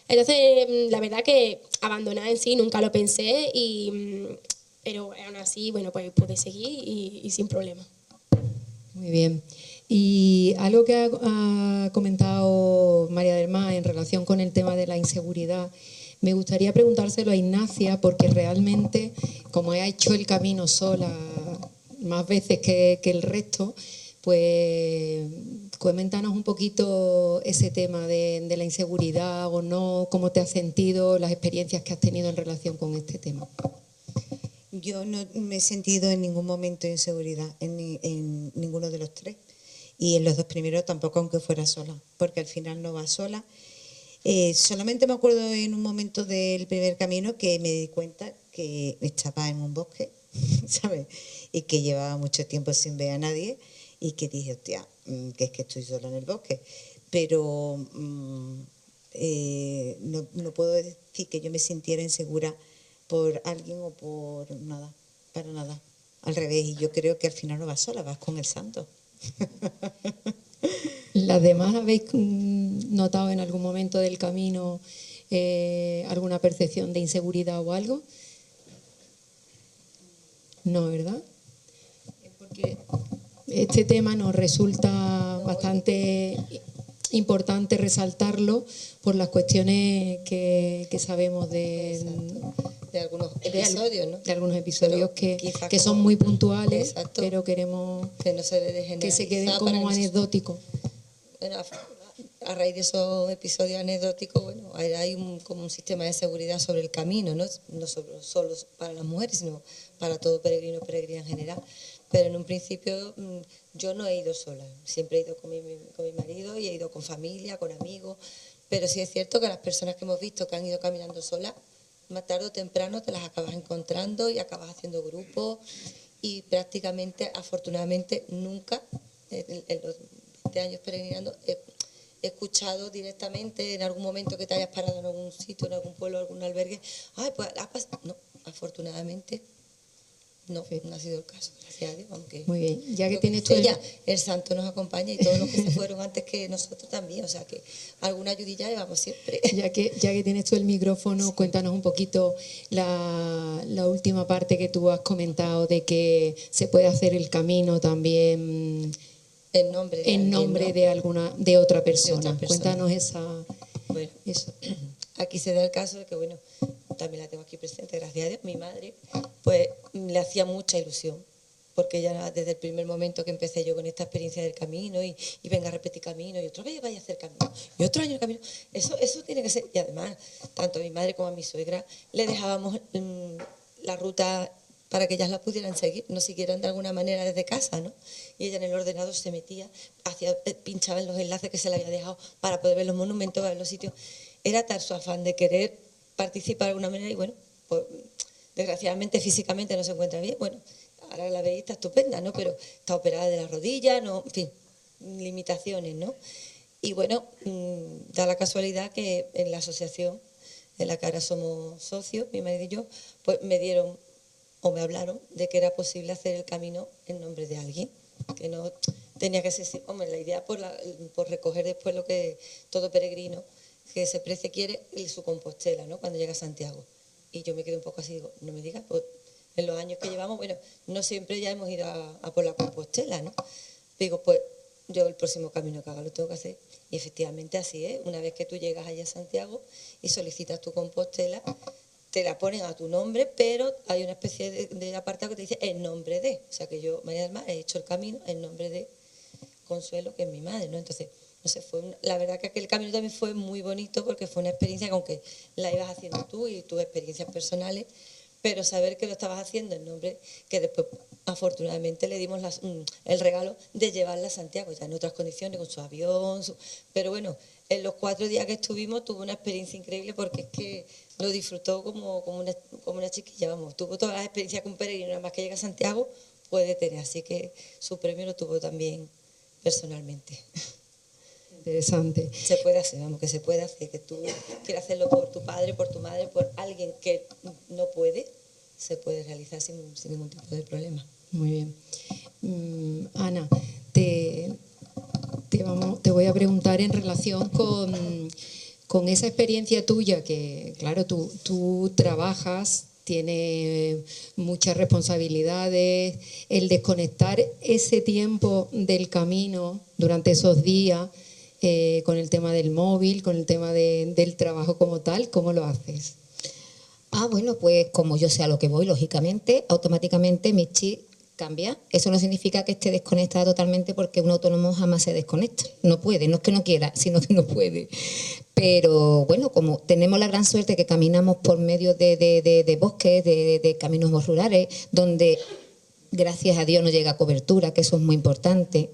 Entonces la verdad que abandonar en sí nunca lo pensé, pero aún así bueno, pues pude seguir y sin problema.
Muy bien. Y algo que ha comentado María del Mar en relación con el tema de la inseguridad, me gustaría preguntárselo a Ignacia, porque realmente, como ha hecho el camino sola más veces que el resto, pues Coméntanos un poquito ese tema de la inseguridad o no, cómo te has sentido, las experiencias que has tenido en relación con este tema.
Yo no me he sentido en ningún momento inseguridad, en ninguno de los tres. Y en los dos primeros tampoco, aunque fuera sola, porque al final no va sola. Solamente me acuerdo en un momento del primer camino que me di cuenta que estaba en un bosque, ¿sabes? Y que llevaba mucho tiempo sin ver a nadie y que dije, hostia, que es que estoy sola en el bosque. Pero no puedo decir que yo me sintiera insegura por alguien o por nada, para nada. Al revés, y yo creo que al final no vas sola, vas con el santo.
¿Las demás habéis notado en algún momento del camino alguna percepción de inseguridad o algo? No, ¿verdad? Es porque este tema nos resulta bastante importante resaltarlo por las cuestiones que sabemos de
algunos episodios, ¿no?
De algunos episodios que son
como,
muy puntuales,
exacto,
pero queremos
que no se debe
que se queden como anecdóticos.
Bueno, a raíz de esos episodios anecdóticos, bueno, hay como un sistema de seguridad sobre el camino, no solo para las mujeres, sino para todo peregrino o peregrina en general. Pero en un principio yo no he ido sola, siempre he ido con mi marido y he ido con familia, con amigos, pero sí es cierto que las personas que hemos visto que han ido caminando solas, más tarde o temprano te las acabas encontrando y acabas haciendo grupos y prácticamente, afortunadamente, nunca en los 20 años peregrinando he escuchado directamente en algún momento que te hayas parado en algún sitio, en algún pueblo, algún albergue, ay, pues no, afortunadamente no ha sido el caso, gracias a Dios, aunque
muy bien, ya que tienes tú
el santo nos acompaña y todos los que se fueron antes que nosotros también, o sea que alguna ayudilla llevamos siempre.
Ya que tienes tú el micrófono, sí, cuéntanos un poquito la última parte que tú has comentado de que se puede hacer el camino también
en nombre
de otra persona. Cuéntanos eso.
Aquí se da el caso de que, bueno, también la tengo aquí presente, gracias a Dios, mi madre, pues le hacía mucha ilusión, porque ya desde el primer momento que empecé yo con esta experiencia del camino y venga a repetir camino y otra vez vaya a hacer camino y otro año el camino, eso tiene que ser, y además, tanto a mi madre como a mi suegra le dejábamos la ruta para que ellas la pudieran seguir, no siguieran de alguna manera desde casa, ¿no? Y ella en el ordenador se metía, pinchaba en los enlaces que se le había dejado para poder ver los monumentos, ver los sitios. Era tal su afán de querer participar de alguna manera y bueno, pues desgraciadamente físicamente no se encuentra bien, bueno, ahora la veis, está estupenda, ¿no? Pero está operada de la rodilla, no, en fin, limitaciones, ¿no? Y bueno, da la casualidad que en la asociación en la que ahora somos socios, mi marido y yo, pues me dieron o me hablaron de que era posible hacer el camino en nombre de alguien, que no tenía que ser, hombre, la idea por recoger después lo que todo peregrino que se precie quiere su Compostela, ¿no? Cuando llega a Santiago. Y yo me quedé un poco así, digo, no me digas, pues en los años que llevamos, bueno, no siempre ya hemos ido a por la Compostela, ¿no? Digo, pues yo el próximo camino que haga lo tengo que hacer. Y efectivamente así es, una vez que tú llegas allá a Santiago y solicitas tu Compostela, te la ponen a tu nombre, pero hay una especie de apartado que te dice en nombre de. O sea que yo, María del Mar, he hecho el camino en nombre de Consuelo, que es mi madre, ¿no? Entonces, no sé, la verdad que aquel camino también fue muy bonito porque fue una experiencia que aunque la ibas haciendo tú y tus experiencias personales, pero saber que lo estabas haciendo en nombre, que después afortunadamente le dimos el regalo de llevarla a Santiago, ya en otras condiciones, con su avión, pero bueno, en los 4 días que estuvimos tuvo una experiencia increíble porque es que lo disfrutó como una chiquilla, vamos, tuvo todas las experiencias que un peregrino, nada más que llega a Santiago, puede tener, así que su premio lo tuvo también personalmente.
Interesante.
Se puede hacer, vamos, que se puede hacer, que tú quieras hacerlo por tu padre, por tu madre, por alguien que no puede, se puede realizar sin ningún tipo de problema.
Muy bien. Ana, te voy a preguntar en relación con esa experiencia tuya, que claro, tú trabajas, tienes muchas responsabilidades, el desconectar ese tiempo del camino durante esos días, con el tema del móvil, con el tema del trabajo como tal, ¿cómo lo haces?
Bueno, pues como yo sé a lo que voy, lógicamente, automáticamente mi chip cambia. Eso no significa que esté desconectada totalmente, porque un autónomo jamás se desconecta. No puede, no es que no quiera, sino que no puede. Pero bueno, como tenemos la gran suerte que caminamos por medio de bosques, de caminos rurales, donde gracias a Dios no llega cobertura, que eso es muy importante,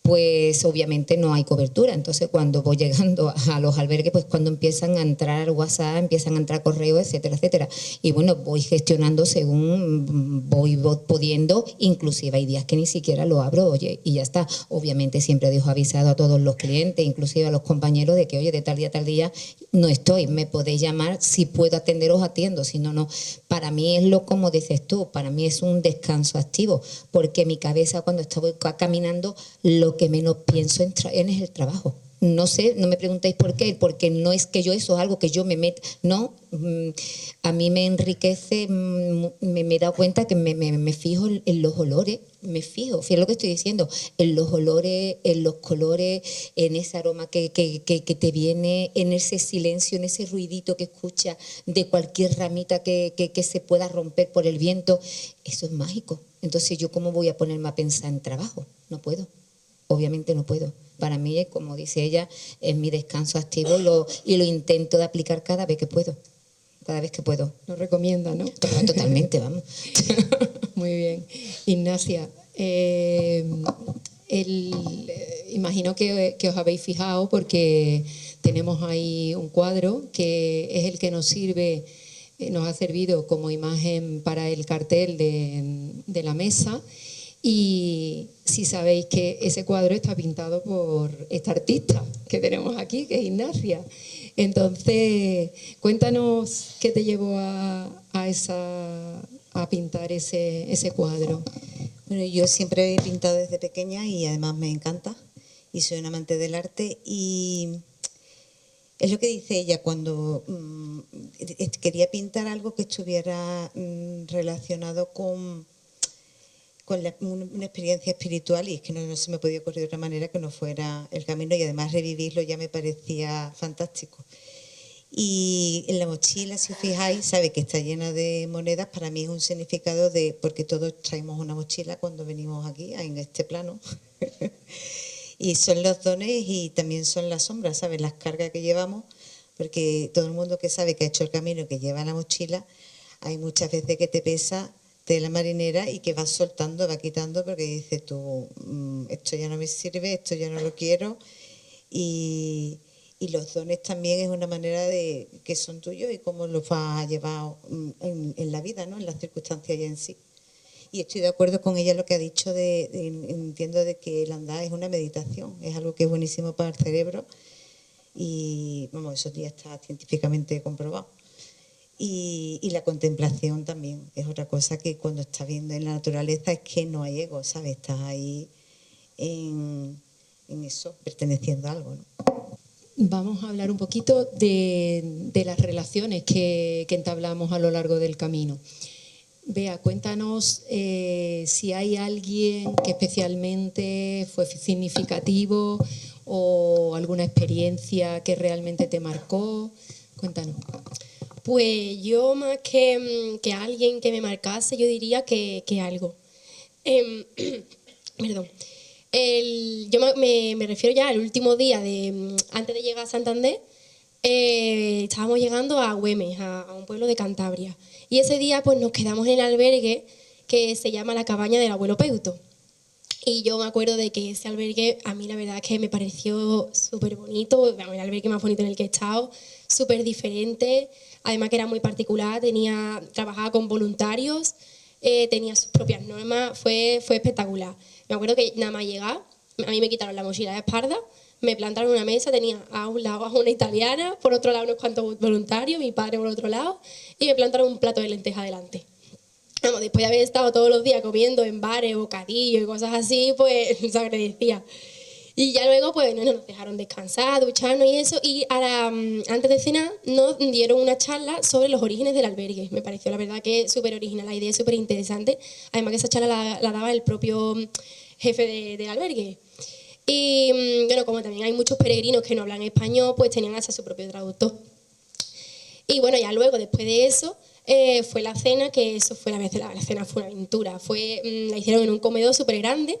pues obviamente no hay cobertura. Entonces, cuando voy llegando a los albergues, pues cuando empiezan a entrar WhatsApp, empiezan a entrar correos, etcétera, etcétera. Y bueno, voy gestionando según voy pudiendo. Inclusive hay días que ni siquiera lo abro, oye, y ya está. Obviamente siempre dejo avisado a todos los clientes, inclusive a los compañeros, de que, oye, de tal día no estoy, me podéis llamar, si puedo atenderos atiendo, si no, no. Para mí es como dices tú, para mí es un descanso activo, porque mi cabeza, cuando estoy caminando, lo que menos pienso en es el trabajo. No sé, no me preguntéis por qué, porque no es que yo, eso es algo que yo me meto, no, a mí me enriquece, me he dado cuenta que me fijo en los olores, me fijo, fíjate lo que estoy diciendo, en los olores, en los colores, en ese aroma que te viene, en ese silencio, en ese ruidito que escucha de cualquier ramita que se pueda romper por el viento. Eso es mágico. Entonces, ¿yo cómo voy a ponerme a pensar en trabajo? No puedo. Obviamente no puedo. Para mí, como dice ella, es mi descanso activo y lo intento de aplicar cada vez que puedo. Cada vez que puedo.
Lo recomienda, ¿no?
Totalmente, vamos.
Muy bien. Ignacia, imagino que os habéis fijado, porque tenemos ahí un cuadro que es el que nos sirve, nos ha servido como imagen para el cartel de la mesa. Y si sabéis que ese cuadro está pintado por esta artista que tenemos aquí, que es Ignacia. Entonces, cuéntanos qué te llevó a pintar ese cuadro.
Bueno, yo siempre he pintado desde pequeña y además me encanta, y soy un amante del arte, y es lo que dice ella, cuando quería pintar algo que estuviera relacionado con una experiencia espiritual, y es que no se me podía ocurrir de otra manera que no fuera el camino, y además revivirlo ya me parecía fantástico. Y en la mochila, si os fijáis, sabe que está llena de monedas. Para mí es un significado porque todos traemos una mochila cuando venimos aquí, en este plano. Y son los dones y también son las sombras, ¿sabes? Las cargas que llevamos, porque todo el mundo que sabe que ha hecho el camino, que lleva la mochila, hay muchas veces que te pesa tela marinera y que vas soltando, vas quitando, porque dices tú, esto ya no me sirve, esto ya no lo quiero. Y los dones también es una manera de que son tuyos y cómo los vas a llevar en la vida, ¿no? En las circunstancias ya en sí. Y estoy de acuerdo con ella lo que ha dicho, entiendo de que el andar es una meditación, es algo que es buenísimo para el cerebro, y vamos, eso ya está científicamente comprobado. Y la contemplación también es otra cosa, que cuando estás viendo en la naturaleza es que no hay ego, ¿sabes? Estás ahí en eso, perteneciendo a algo, ¿no?
Vamos a hablar un poquito de las relaciones que entablamos a lo largo del camino. Bea, cuéntanos si hay alguien que especialmente fue significativo, o alguna experiencia que realmente te marcó. Cuéntanos.
Pues yo, más que alguien que me marcase, yo diría que algo. Perdón. Yo me refiero ya al último día, antes de llegar a Santander. Estábamos llegando a Güemes, a un pueblo de Cantabria. Y ese día pues nos quedamos en el albergue que se llama La Cabaña del Abuelo Peuto. Y yo me acuerdo de que ese albergue, a mí la verdad es que me pareció súper bonito, el albergue más bonito en el que he estado, súper diferente, además que era muy particular, trabajaba con voluntarios, tenía sus propias normas, fue espectacular. Me acuerdo que nada más llegar, a mí me quitaron la mochila de espalda, me plantaron una mesa, tenía a un lado a una italiana, por otro lado unos cuantos voluntarios, mi padre por otro lado, y me plantaron un plato de lentejas delante. Vamos, después de haber estado todos los días comiendo en bares, bocadillos y cosas así, pues se agradecía. Y ya luego pues nos dejaron descansar, ducharnos y eso, y ahora, antes de cenar nos dieron una charla sobre los orígenes del albergue. Me pareció la verdad que súper original, la idea es súper interesante, además que esa charla la daba el propio jefe del albergue. Y bueno, como también hay muchos peregrinos que no hablan español, pues tenían hasta su propio traductor. Y bueno, ya luego, después de eso, fue la cena, que eso fue la cena fue una aventura. La hicieron en un comedor súper grande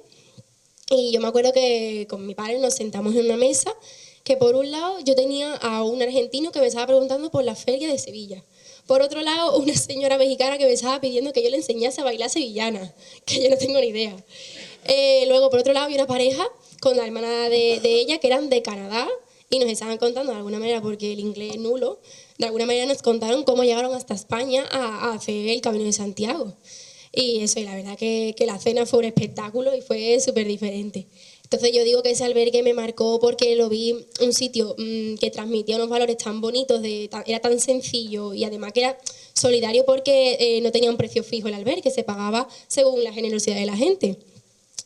y yo me acuerdo que con mi padre nos sentamos en una mesa que por un lado yo tenía a un argentino que me estaba preguntando por la feria de Sevilla. Por otro lado, una señora mexicana que me estaba pidiendo que yo le enseñase a bailar sevillana, que yo no tengo ni idea. Luego, por otro lado, había una pareja con la hermana de ella que eran de Canadá y nos estaban contando de alguna manera, porque el inglés es nulo, de alguna manera nos contaron cómo llegaron hasta España a hacer el Camino de Santiago. Y eso, y la verdad que la cena fue un espectáculo y fue súper diferente. Entonces yo digo que ese albergue me marcó porque lo vi un sitio que transmitía unos valores tan bonitos, era tan sencillo y además que era solidario porque no tenía un precio fijo el albergue, se pagaba según la generosidad de la gente.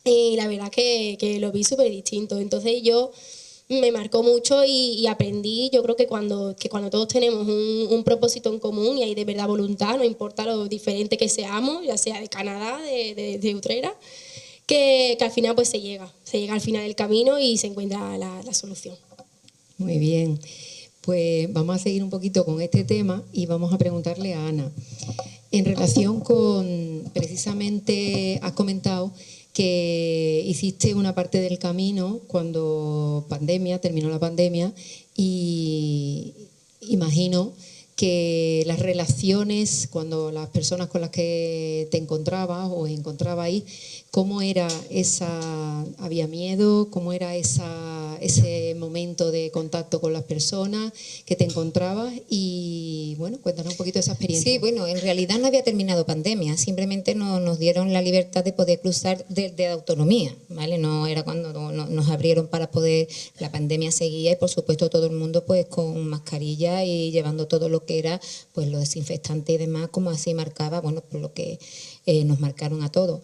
Y la verdad que lo vi súper distinto. Entonces yo me marcó mucho y aprendí, yo creo que cuando todos tenemos un propósito en común y hay de verdad voluntad, no importa lo diferente que seamos, ya sea de Canadá, de Utrera, que al final pues se llega al final del camino y se encuentra la solución.
Muy bien, pues vamos a seguir un poquito con este tema y vamos a preguntarle a Ana. En relación con, precisamente has comentado que hiciste una parte del camino cuando terminó la pandemia, y imagino que las relaciones, cuando las personas con las que te encontrabas o encontrabas ahí, ¿cómo era había miedo? ¿Cómo era ese momento de contacto con las personas que te encontrabas? Y bueno, cuéntanos un poquito de esa experiencia.
Sí, bueno, en realidad no había terminado pandemia, simplemente nos dieron la libertad de poder cruzar de autonomía, ¿vale? No era cuando nos abrieron para poder, la pandemia seguía y por supuesto todo el mundo pues con mascarilla y llevando todo lo que era pues lo desinfectante y demás, como así marcaba, bueno, por lo que nos marcaron a todos.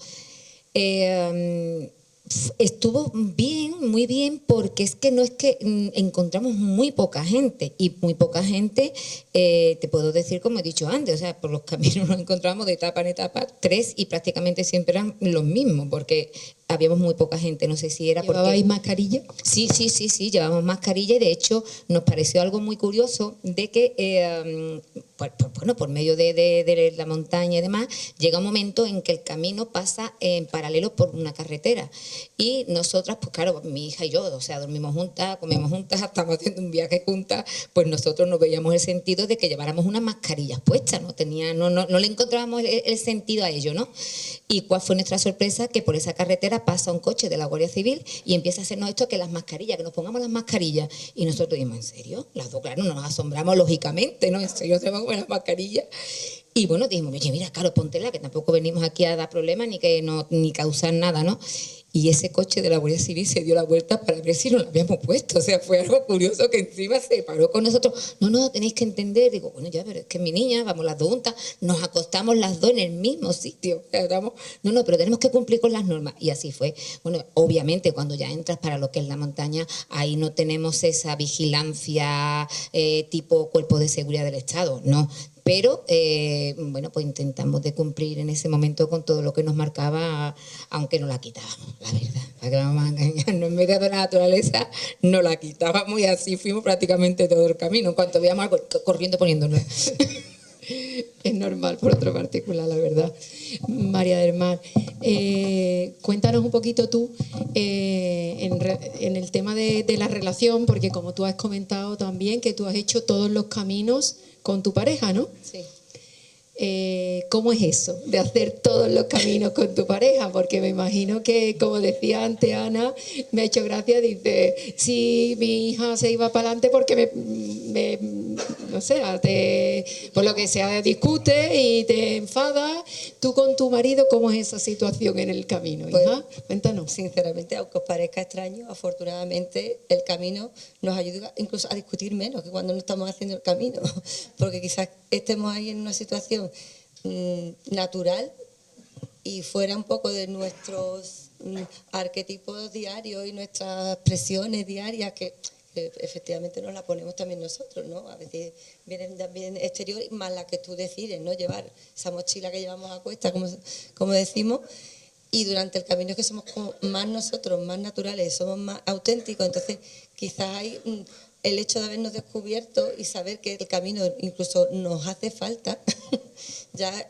Estuvo bien, muy bien, porque es que no es que encontramos muy poca gente y muy poca gente, te puedo decir como he dicho antes, o sea, por los caminos nos encontramos de etapa en etapa, 3 y prácticamente siempre eran los mismos, porque habíamos muy poca gente, no sé si era porque...
¿Llevabais mascarilla?
Sí, llevábamos mascarilla y de hecho nos pareció algo muy curioso de que, bueno, por medio de la montaña y demás, llega un momento en que el camino pasa en paralelo por una carretera y nosotras, pues claro, mi hija y yo, o sea, dormimos juntas, comemos juntas, estamos haciendo un viaje juntas, pues nosotros no veíamos el sentido de que lleváramos unas mascarillas puestas, no le encontrábamos el sentido a ello, ¿no? ¿Y cuál fue nuestra sorpresa? Que por esa carretera pasa un coche de la Guardia Civil y empieza a hacernos esto, que las mascarillas, que nos pongamos las mascarillas. Y nosotros dijimos, ¿en serio? Las dos, claro, nos asombramos lógicamente, ¿no? ¿En serio tenemos que poner las mascarillas? Y bueno, dijimos, oye, mira, claro, póntela, que tampoco venimos aquí a dar problemas ni causar nada, ¿no? Y ese coche de la Guardia Civil se dio la vuelta para ver si nos lo habíamos puesto. O sea, fue algo curioso que encima se paró con nosotros. No, tenéis que entender. Digo, bueno, ya, pero es que mi niña, vamos las dos juntas, nos acostamos las dos en el mismo sitio. O sea, pero tenemos que cumplir con las normas. Y así fue. Bueno, obviamente cuando ya entras para lo que es la montaña, ahí no tenemos esa vigilancia tipo cuerpo de seguridad del Estado, no. Pero, bueno, pues intentamos de cumplir en ese momento con todo lo que nos marcaba, aunque no la quitábamos, la verdad. Para que vamos a engañarnos, en medio de la naturaleza, no la quitábamos y así fuimos prácticamente todo el camino. En cuanto veíamos algo, corriendo poniéndonos.
Es normal por otro particular, la verdad. María del Mar, cuéntanos un poquito tú en el tema de la relación, porque como tú has comentado también que tú has hecho todos los caminos con tu pareja, ¿no?
Sí.
¿Cómo es eso de hacer todos los caminos con tu pareja? Porque me imagino que, como decía antes Ana, me ha hecho gracia, dice, sí, mi hija se iba para adelante porque no sé, por lo que sea discute y te enfada. Tú con tu marido, ¿cómo es esa situación en el camino, hija? Cuéntanos.
Sinceramente, aunque os parezca extraño, afortunadamente el camino nos ayuda incluso a discutir menos que cuando no estamos haciendo el camino, porque quizás estemos ahí en una situación natural y fuera un poco de nuestros arquetipos diarios y nuestras presiones diarias que efectivamente nos la ponemos también nosotros, ¿no? A veces vienen también exteriores, más la que tú decides, ¿no? Llevar esa mochila que llevamos a cuesta, como decimos, y durante el camino es que somos como más nosotros, más naturales, somos más auténticos, entonces quizás hay el hecho de habernos descubierto y saber que el camino incluso nos hace falta, ya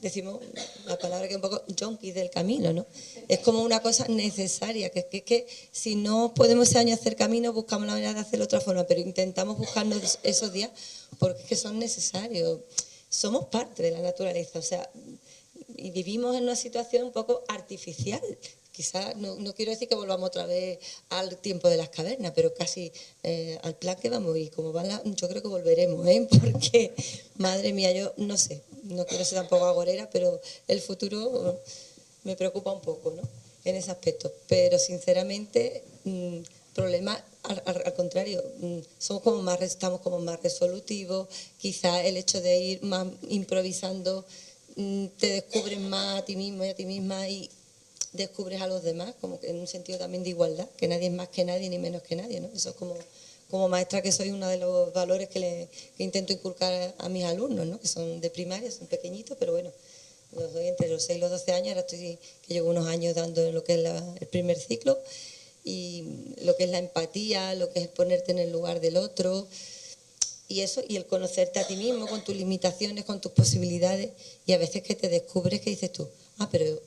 decimos la palabra que es un poco junkies del camino, ¿no? Es como una cosa necesaria, que si no podemos ese año hacer camino, buscamos la manera de hacerlo de otra forma, pero intentamos buscarnos esos días porque es que son necesarios. Somos parte de la naturaleza, o sea, y vivimos en una situación un poco artificial. Quizás, no quiero decir que volvamos otra vez al tiempo de las cavernas, pero casi al plan que vamos y como van yo creo que volveremos, porque, madre mía, yo no sé, no quiero ser tampoco agorera, pero el futuro me preocupa un poco, ¿no? En ese aspecto. Pero sinceramente, problemas, al contrario, estamos como más resolutivos, quizás el hecho de ir más improvisando te descubres más a ti mismo y a ti misma y descubres a los demás, como que en un sentido también de igualdad, que nadie es más que nadie ni menos que nadie, ¿no? Eso es como maestra que soy, uno de los valores que intento inculcar a mis alumnos, ¿no? Que son de primaria, son pequeñitos, pero bueno, los doy entre los 6 y los 12 años, ahora que llevo unos años dando lo que es el primer ciclo, y lo que es la empatía, lo que es ponerte en el lugar del otro, y eso, y el conocerte a ti mismo con tus limitaciones, con tus posibilidades, y a veces que te descubres que dices tú, pero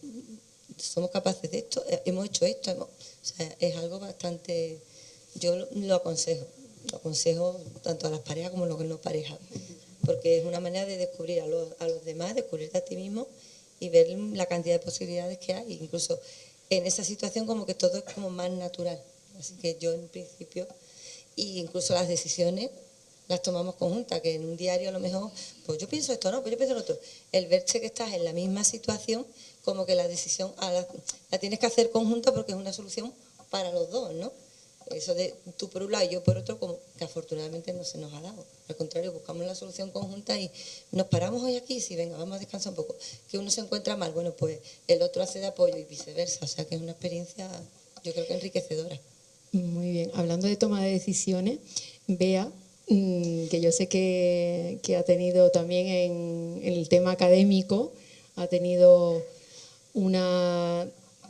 somos capaces de esto, hemos hecho esto, o sea, es algo bastante, yo lo aconsejo tanto a las parejas como a los que no parejas, porque es una manera de descubrir a los demás, descubrirte a ti mismo y ver la cantidad de posibilidades que hay, incluso en esa situación como que todo es como más natural, así que yo en principio, y incluso las decisiones las tomamos conjuntas, que en un diario a lo mejor, pues yo pienso esto, no, pues yo pienso lo otro. El verse que estás en la misma situación, como que la decisión la tienes que hacer conjunta porque es una solución para los dos, ¿no? Eso de tú por un lado y yo por otro, como que afortunadamente no se nos ha dado. Al contrario, buscamos la solución conjunta y nos paramos hoy aquí, sí, venga, vamos a descansar un poco. Que uno se encuentra mal, bueno, pues el otro hace de apoyo y viceversa. O sea que es una experiencia, yo creo que enriquecedora.
Muy bien. Hablando de toma de decisiones, Bea, que yo sé que ha tenido también en el tema académico, ha tenido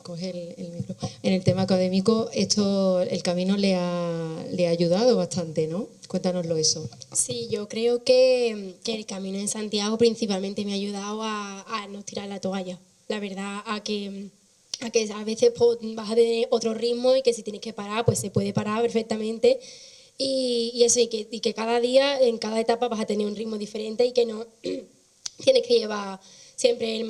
coge el micro. En el tema académico, el camino le ha ayudado bastante, ¿no? Cuéntanoslo eso.
Sí, yo creo que el camino en Santiago principalmente me ha ayudado a no tirar la toalla. La verdad, a que a veces pues, vas a tener otro ritmo y que si tienes que parar, pues se puede parar perfectamente. Y eso, y que cada día, en cada etapa vas a tener un ritmo diferente y que no tienes que llevar siempre el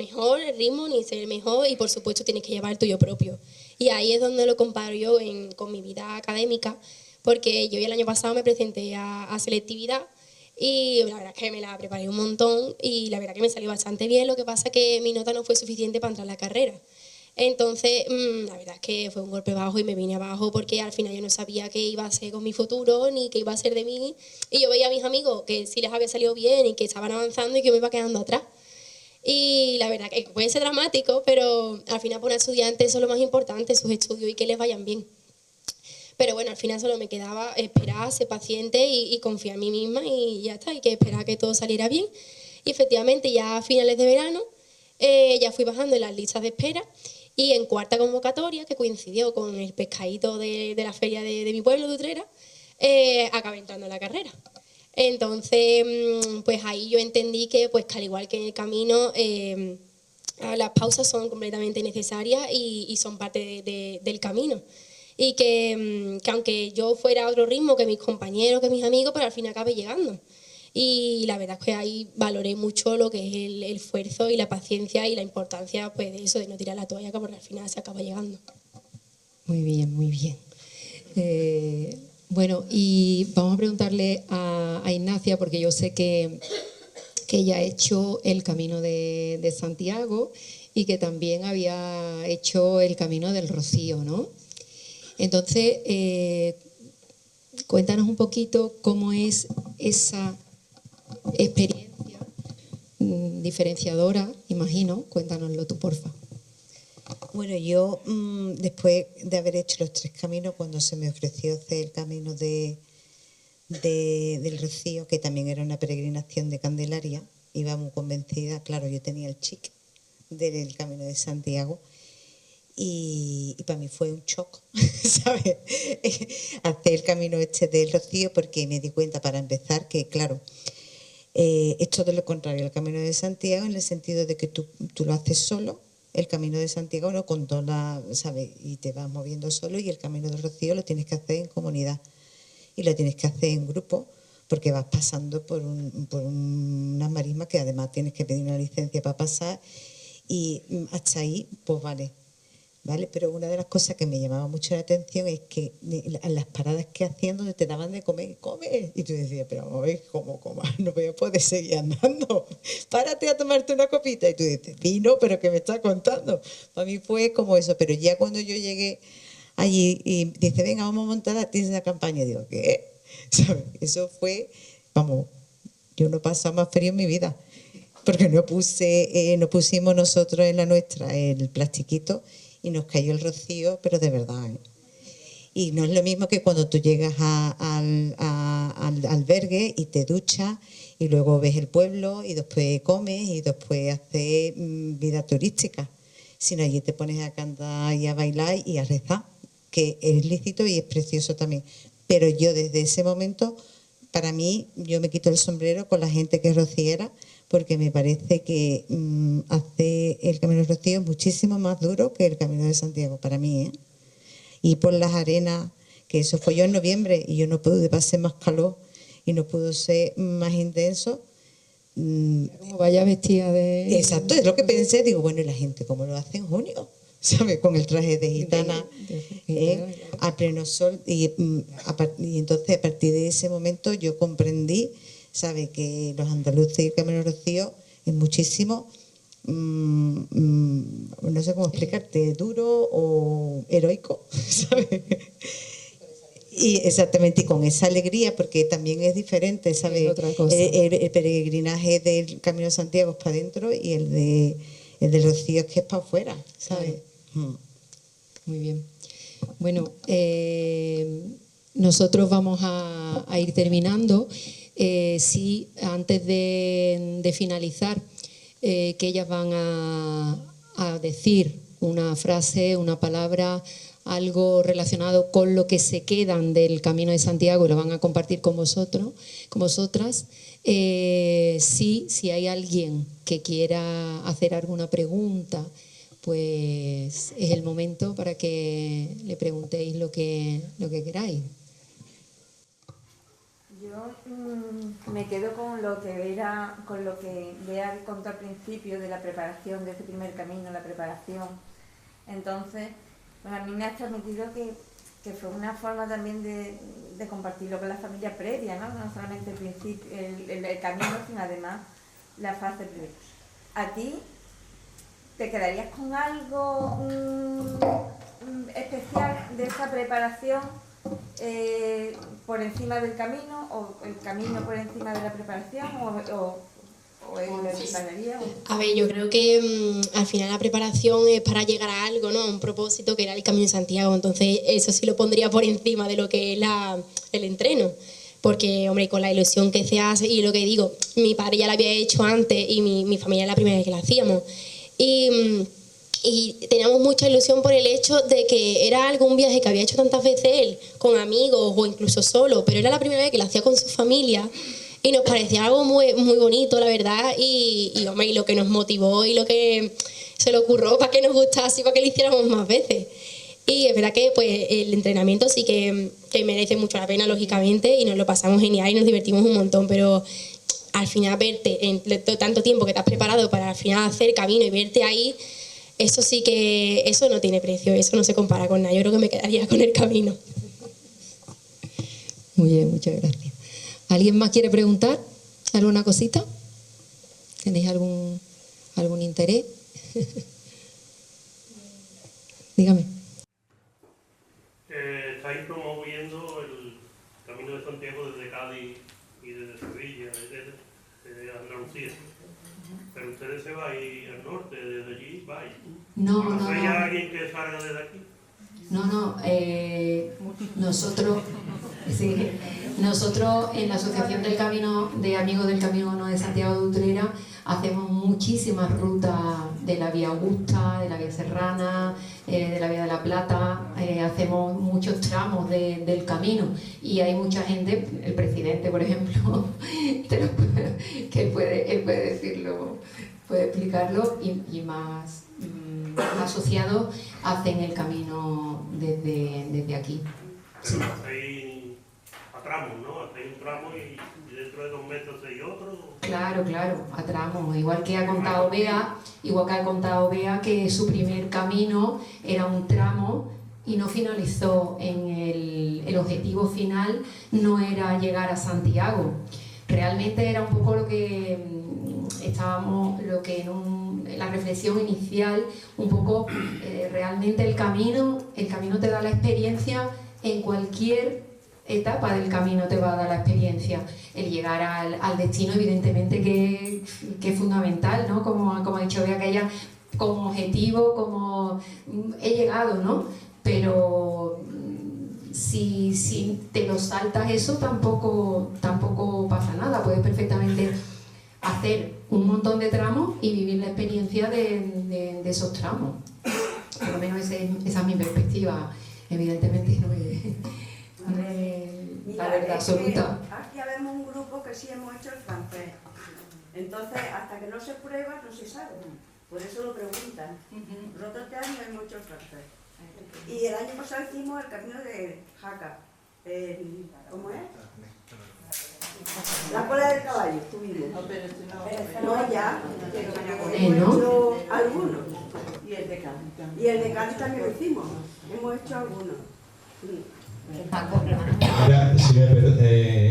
ritmo, ni ser el mejor, y por supuesto tienes que llevar el tuyo propio. Y ahí es donde lo comparo yo con mi vida académica, porque yo el año pasado me presenté a selectividad y la verdad es que me la preparé un montón y la verdad que me salió bastante bien, lo que pasa que mi nota no fue suficiente para entrar a la carrera. Entonces, la verdad es que fue un golpe bajo y me vine abajo porque al final yo no sabía qué iba a hacer con mi futuro ni qué iba a hacer de mí. Y yo veía a mis amigos que sí les había salido bien y que estaban avanzando y que me iba quedando atrás. Y la verdad que puede ser dramático, pero al final para un estudiante eso es lo más importante, sus estudios y que les vayan bien. Pero bueno, al final solo me quedaba esperar, ser paciente y confiar en mí misma y ya está, hay que esperar a que todo saliera bien. Y efectivamente ya a finales de verano ya fui bajando en las listas de espera y en cuarta convocatoria, que coincidió con el pescadito de la feria de mi pueblo, de Utrera, acabé entrando en la carrera. Entonces, pues ahí yo entendí que, pues que al igual que en el camino, las pausas son completamente necesarias y son parte del camino. Y que aunque yo fuera a otro ritmo que mis compañeros, que mis amigos, pero al fin acabé llegando. Y la verdad es que ahí valoré mucho lo que es el esfuerzo y la paciencia y la importancia pues, de eso, de no tirar la toalla, porque al final se acaba llegando.
Muy bien, muy bien. Bueno, y vamos a preguntarle a Ignacia, porque yo sé que ella ha hecho el Camino de Santiago y que también había hecho el Camino del Rocío, ¿no? Entonces, cuéntanos un poquito cómo es esa experiencia diferenciadora, imagino. Cuéntanoslo tú, porfa.
Bueno, yo después de haber hecho los 3 caminos, cuando se me ofreció hacer el camino del Rocío, que también era una peregrinación de Candelaria, iba muy convencida, claro, yo tenía el chic del Camino de Santiago y para mí fue un shock, ¿sabes? Hacer el camino este del Rocío, porque me di cuenta, para empezar, que claro, es todo lo contrario al Camino de Santiago, en el sentido de que tú lo haces solo, el Camino de Santiago, ¿no? Con toda ¿sabes? Y te vas moviendo solo, y el Camino del Rocío lo tienes que hacer en comunidad y lo tienes que hacer en grupo, porque vas pasando por unas marismas que además tienes que pedir una licencia para pasar, y hasta ahí pues vale. Pero una de las cosas que me llamaba mucho la atención es que las paradas que hacían donde te daban de comer, come, y tú decías, pero vamos a ver, ¿cómo comas? No voy a poder seguir andando, párate a tomarte una copita, y tú dices, vino, pero ¿qué me estás contando? Para mí fue como eso, pero ya cuando yo llegué allí y dice, venga, vamos a montar la tienda de campaña, digo, ¿qué? ¿Sabes? Eso fue, vamos, yo no he pasado más frío en mi vida, porque no pusimos nosotros en la nuestra el plastiquito, y nos cayó el rocío, pero de verdad, ¿eh? Y no es lo mismo que cuando tú llegas al albergue y te duchas y luego ves el pueblo y después comes y después haces vida turística, sino allí te pones a cantar y a bailar y a rezar, que es lícito y es precioso también. Pero yo desde ese momento, para mí, yo me quito el sombrero con la gente que es rociera, porque me parece que hacer el Camino del Rocío es muchísimo más duro que el Camino de Santiago, para mí, ¿eh? Y por las arenas, que eso fue yo en noviembre, y yo no pude pasar más calor y no pudo ser más intenso.
Como vaya vestida de...
Exacto, es lo que pensé, digo, bueno, ¿y la gente cómo lo hace en junio? ¿Sabes? Con el traje de gitana, a pleno sol, y entonces a partir de ese momento yo comprendí, ¿sabe? Que los andaluces y el Camino del Rocío es muchísimo, no sé cómo explicarte, duro o heroico, ¿sabes? Y exactamente, y con esa alegría, porque también es diferente, ¿sabes?
Es otra cosa.
El peregrinaje del Camino de Santiago es para adentro, y el del Rocío es que es para afuera, ¿sabes?
Claro. Muy bien. Bueno, nosotros vamos a ir terminando. Sí, antes de finalizar, que ellas van a decir una frase, una palabra, algo relacionado con lo que se quedan del Camino de Santiago, y lo van a compartir con vosotros, con vosotras. Si hay alguien que quiera hacer alguna pregunta, pues es el momento para que le preguntéis lo que queráis.
Yo me quedo con lo que Bea contó al principio de la preparación de ese primer camino, la preparación. Entonces, pues a mí me ha transmitido que fue una forma también de compartirlo con la familia previa, ¿no? No solamente el principio, el camino, sino además la fase previa. ¿A ti te quedarías con algo especial de esa preparación por encima del camino, o el camino por encima de la preparación, o lo separaría?
A ver, yo creo que al final la preparación es para llegar a algo, ¿no? A un propósito que era el Camino de Santiago. Entonces eso sí lo pondría por encima de lo que es el entreno. Porque, hombre, con la ilusión que se hace, y lo que digo, mi padre ya lo había hecho antes y mi familia era la primera vez que lo hacíamos. Y teníamos mucha ilusión por el hecho de que era un viaje que había hecho tantas veces él, con amigos o incluso solo, pero era la primera vez que lo hacía con su familia, y nos parecía algo muy, muy bonito, la verdad, hombre, y lo que nos motivó y lo que se le ocurrió para que nos gustase y para que lo hiciéramos más veces. Y es verdad que pues, el entrenamiento sí que merece mucho la pena, lógicamente, y nos lo pasamos genial y nos divertimos un montón, pero al final verte en tanto tiempo que te has preparado para al final hacer camino y verte ahí, eso sí que, eso no tiene precio, eso no se compara con nada. Yo creo que me quedaría con el camino.
Muy bien, muchas gracias. ¿Alguien más quiere preguntar alguna cosita? ¿Tenéis algún interés? Dígame.
Estáis promoviendo el Camino de Santiago desde Cádiz y desde Sevilla, desde Andalucía. Pero ustedes se van al norte, desde allí vais.
No.
¿Hay alguien que salga desde aquí?
No. Nosotros en la Asociación del Camino de Amigos del Camino de Santiago de Utrera hacemos muchísimas rutas de la Vía Augusta, de la Vía Serrana, de la Vía de la Plata, hacemos muchos tramos del camino y hay mucha gente, el presidente por ejemplo, que él puede decirlo, puede explicarlo, y más asociados hacen el camino desde aquí.
Pero hacéis a tramos, ¿no? Hacéis un tramo y dentro de 2 metros hacéis otro.
Claro, a tramos. Igual que ha contado Bea, que su primer camino era un tramo y no finalizó en el objetivo final, no era llegar a Santiago. Realmente era un poco lo que en la reflexión inicial, un poco realmente el camino te da la experiencia en cualquier etapa del camino, te va a dar la experiencia. El llegar al destino, evidentemente, que es fundamental, ¿no? Como ha dicho Bea, que ella como objetivo, como he llegado, ¿no? Pero si te lo saltas eso, tampoco pasa nada. Puedes perfectamente hacer un montón de tramos y vivir la experiencia de esos tramos. Por lo menos esa es mi perspectiva. Evidentemente no es la verdad absoluta.
Aquí habemos un grupo que sí hemos hecho el francés. Entonces, hasta que no se prueba, no se sabe. Por eso lo preguntan. Nosotros este año hemos hecho el francés. Y el año pasado hicimos el camino de Jaca. ¿Cómo es? La cola del caballo, estuvimos. No, ya. Hemos hecho algunos. Y el de Cádiz. Y el de Cádiz también lo hicimos. Hemos hecho algunos.
Mira, si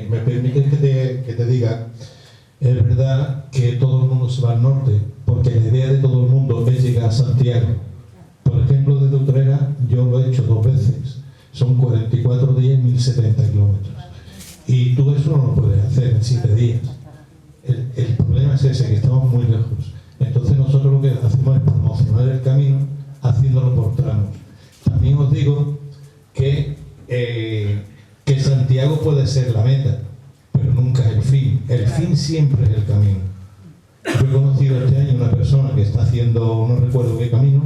me permiten que te diga, es verdad que todo el mundo se va al norte, porque la idea de todo el mundo es llegar a Santiago. Por ejemplo, desde Utrera yo lo he hecho 2 veces, son 44 días, 1070 kilómetros. Y tú eso no lo puedes hacer en 7 días. El problema es ese, que estamos muy lejos. Entonces nosotros lo que hacemos es promocionar el camino haciéndolo por tramos. También os digo que Santiago puede ser la meta, pero nunca es el fin. El fin siempre es el camino. Yo he conocido este año una persona que está haciendo, no recuerdo qué camino,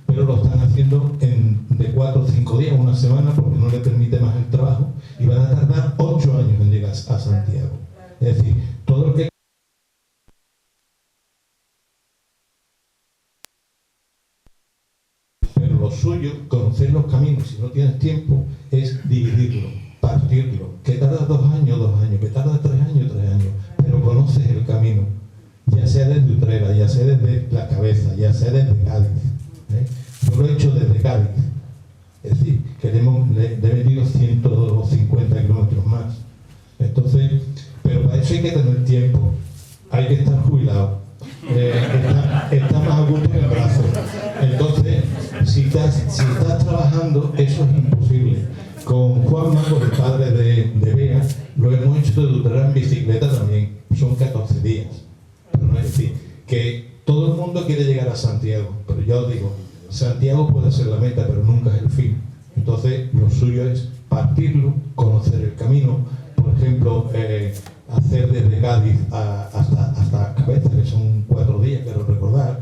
pero lo están haciendo de 4 o 5 días, una semana, porque no le permite más el trabajo, y van a tardar 8 años en llegar a Santiago. Es decir, todo el que... Pero lo suyo, conocer los caminos, si no tienes tiempo, es dividirlo, partirlo. Que tarda 2 años, 2 años, que tarda 3 años, 3 años, pero conoces el camino, ya sea desde Utrera, ya sea desde La Cabeza, ya sea desde Cádiz. Yo lo he hecho desde Cádiz, es decir, que le he metido 150 kilómetros más. Entonces, pero para eso hay que tener tiempo, hay que estar jubilado, está más a gusto en el brazo. Entonces, si estás trabajando, eso es imposible. Con Juanma, con el padre de Bea, lo hemos hecho de Utrera en bicicleta también, son 14 días. Pero no es decir, que todo el mundo quiere llegar a Santiago, pero ya os digo, Santiago puede ser la meta, pero nunca es el fin. Entonces, lo suyo es partirlo, conocer el camino. Por ejemplo, hacer desde Cádiz hasta Cabeza, que son 4 días, quiero recordar,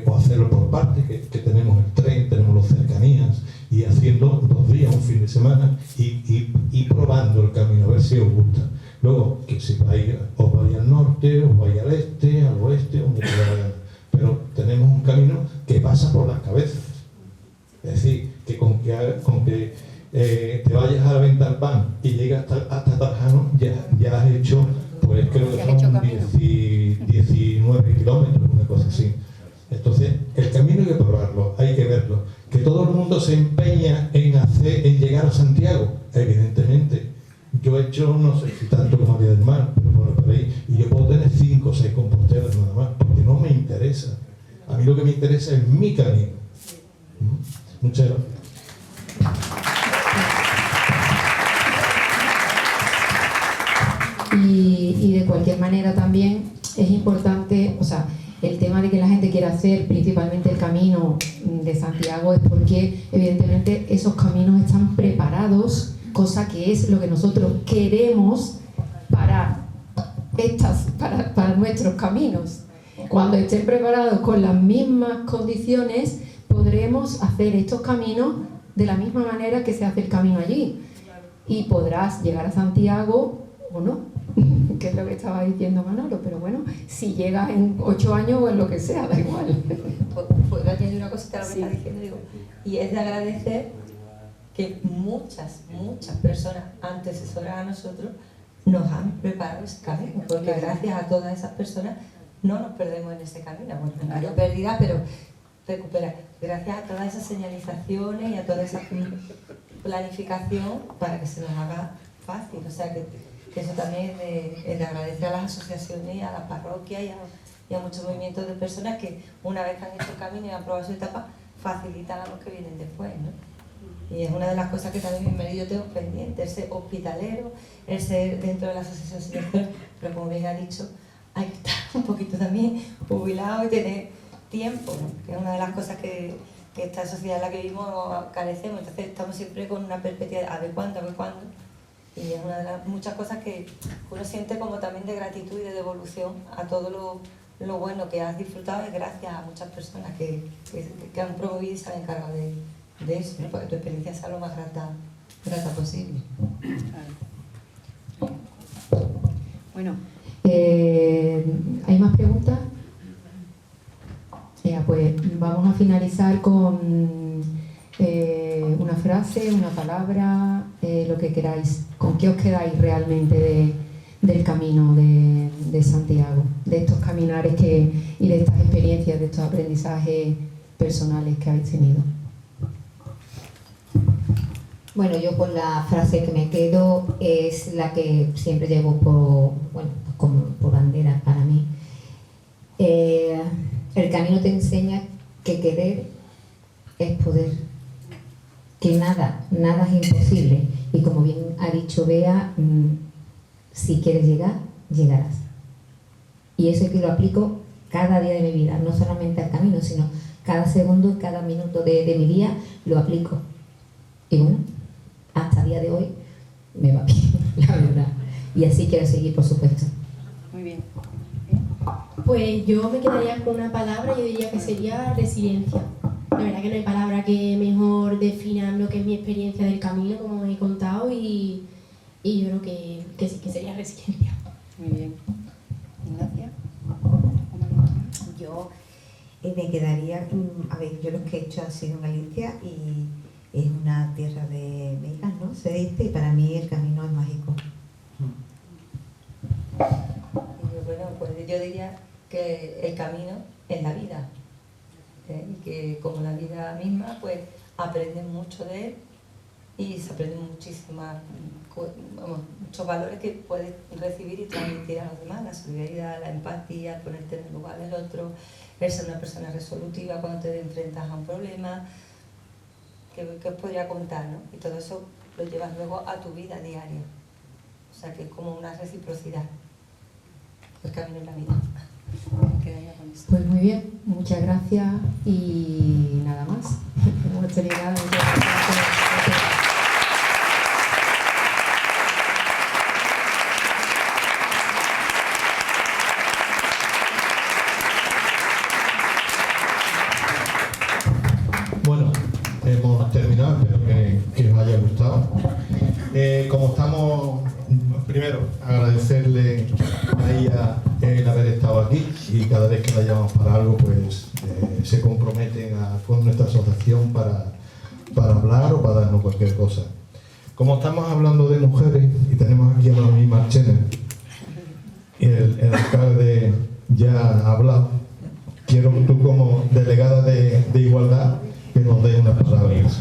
o hacerlo por partes, que tenemos el tren, tenemos las cercanías, y haciendo 2 días, un fin de semana, y probando el camino, a ver si os gusta. Luego, que si os vais al norte, os vais al este, al oeste, donde queráis. Pero tenemos un camino que pasa por las cabezas. Es decir, que con que te vayas a Ventalpán y llegas hasta Tarjano, ya has hecho, pues creo que son 19 kilómetros, una cosa así. Entonces, el camino hay que probarlo, hay que verlo. Que todo el mundo se empeña en llegar a Santiago, evidentemente. Yo he hecho, no sé si tanto como María del Mar, pero bueno, por ahí, y yo puedo tener 5 o 6 composteras nada más, porque no me interesa. A mí lo que me interesa es mi camino. Muchas gracias.
Y de cualquier manera también es importante, o sea, el tema de que la gente quiera hacer principalmente el camino de Santiago es porque evidentemente esos caminos están preparados, cosa que es lo que nosotros queremos para nuestros caminos. cuando estén preparados con las mismas condiciones, podremos hacer estos caminos de la misma manera que se hace el camino allí. Y podrás llegar a Santiago o no, que es lo que estaba diciendo Manolo, pero bueno, si llegas en 8 años o en lo que sea, da igual.
Puedo añadir una cosita a lo que está diciendo, digo, y es de agradecer que muchas personas antecesoras a nosotros nos han preparado ese camino, porque gracias a todas esas personas no nos perdemos en ese camino. Bueno, no pérdida, pero recuperar. Gracias a todas esas señalizaciones y a toda esa planificación para que se nos haga fácil. O sea que eso también es de agradecer a las asociaciones y a las parroquias y a muchos movimientos de personas que una vez que han hecho el camino y han probado su etapa, facilitan a los que vienen después, ¿no? Y es una de las cosas que también mi marido y yo tengo pendiente, el ser hospitalero, el ser dentro de la asociación, pero como bien ha dicho, hay que estar un poquito también jubilado y tener tiempo, ¿no? Que es una de las cosas que esta sociedad en la que vivimos carecemos, entonces estamos siempre con una perspectiva de a ver cuándo, y es una de las muchas cosas que uno siente como también de gratitud y de devolución a todo lo bueno que has disfrutado, y gracias a muchas personas que han promovido y se han encargado de eso, ¿no? Para que tu experiencia sea lo más grata posible.
Bueno, ¿hay más preguntas? Pues vamos a finalizar con una frase, una palabra, lo que queráis. ¿Con qué os quedáis realmente del camino de Santiago? De estos caminares y de estas experiencias, de estos aprendizajes personales que habéis tenido.
Bueno, yo con la frase que me quedo es la que siempre llevo por bandera para mí. El camino te enseña que querer es poder, que nada es imposible, y como bien ha dicho Bea, si quieres llegar, llegarás. Y eso es que lo aplico cada día de mi vida, no solamente al camino, sino cada segundo, cada minuto de mi día lo aplico. Y bueno, hasta el día de hoy me va bien, la verdad. Y así quiero seguir, por supuesto.
Muy bien.
Pues yo me quedaría con una palabra, yo diría que sería resiliencia. La verdad que no hay palabra que mejor defina lo que es mi experiencia del camino, como he contado, y yo creo que sí, que sería resiliencia.
Muy bien. Ignacia.
Yo me quedaría, a ver, yo lo que he hecho ha sido en Galicia y es una tierra de megas, ¿no? Se dice, y para mí el camino es mágico.
Bueno, pues yo diría que el camino es la vida, y que como la vida misma, pues aprenden mucho de él y se aprenden muchos valores que puedes recibir y transmitir a los demás: la solidaridad, la empatía, el ponerte en el lugar del otro, el ser una persona resolutiva cuando te enfrentas a un problema, que os podría contar, ¿no? Y todo eso lo llevas luego a tu vida diaria, o sea que es como una reciprocidad. El camino en la vida.
Pues muy bien, muchas gracias y nada más. Hemos terminado.
Bueno, hemos terminado, espero que os haya gustado. Como estamos, primero agradecerle a ella el haber estado aquí, y cada vez que la llamamos para algo, pues se comprometen con nuestra asociación para hablar o para darnos cualquier cosa. Como estamos hablando de mujeres y tenemos aquí a Noemí Marchena, el alcalde ya ha hablado, quiero que tú, como delegada de Igualdad, que nos des unas palabras.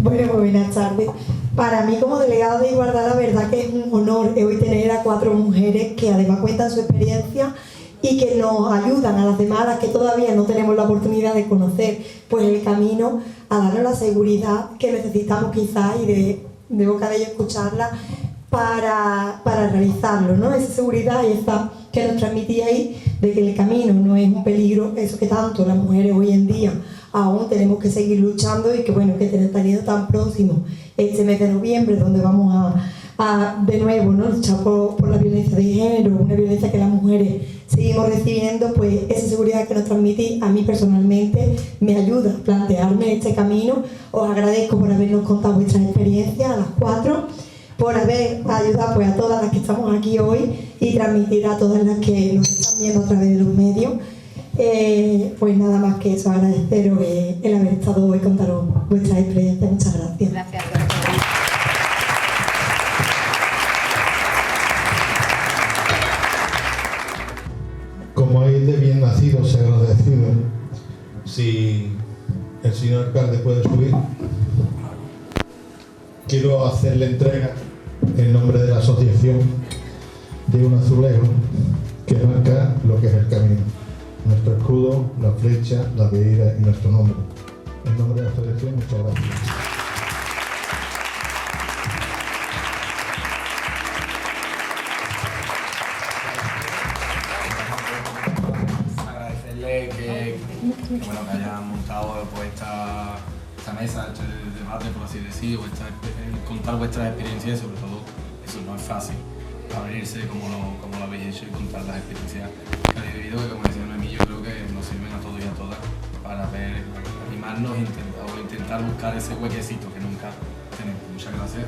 Bueno, pues buenas tardes. Para mí, como delegada de Igualdad, la verdad que es un honor hoy tener a 4 mujeres que además cuentan su experiencia y que nos ayudan a las demás, a las que todavía no tenemos la oportunidad de conocer pues el camino, a darnos la seguridad que necesitamos quizás, y de boca de ellos escucharla para realizarlo, ¿no? Esa seguridad y esa que nos transmitíais de que el camino no es un peligro, eso que tanto las mujeres hoy en día aún tenemos que seguir luchando, y que bueno, que tener tan próximo este mes de noviembre, donde vamos de nuevo, ¿no? Luchar por la violencia de género, una violencia que las mujeres seguimos recibiendo, pues esa seguridad que nos transmitís a mí personalmente me ayuda a plantearme este camino. Os agradezco por habernos contado vuestras experiencias a las 4, por haber ayudado pues, a todas las que estamos aquí hoy y transmitir a todas las que nos están viendo a través de los medios. Pues nada más que eso, agradeceros el haber estado hoy y contaros vuestras experiencias. Muchas gracias.
Gracias.
Como hay de bien nacidos y agradecidos, si el señor alcalde puede subir, quiero hacerle entrega en nombre de la asociación de un azulejo que marca lo que es el camino. Nuestro escudo, la flecha, la veída y nuestro nombre. En nombre de la asociación, muchas gracias.
Agradecerle que hayan montado pues, esta mesa, este debate, por así decir, contar vuestras experiencias, y sobre todo, eso no es fácil, abrirse como lo habéis hecho y contar las experiencias que habéis vivido, que como decía Noemí, yo creo que nos sirven a todos y a todas para animarnos o intentar buscar ese huequecito que nunca tenemos. Muchas gracias.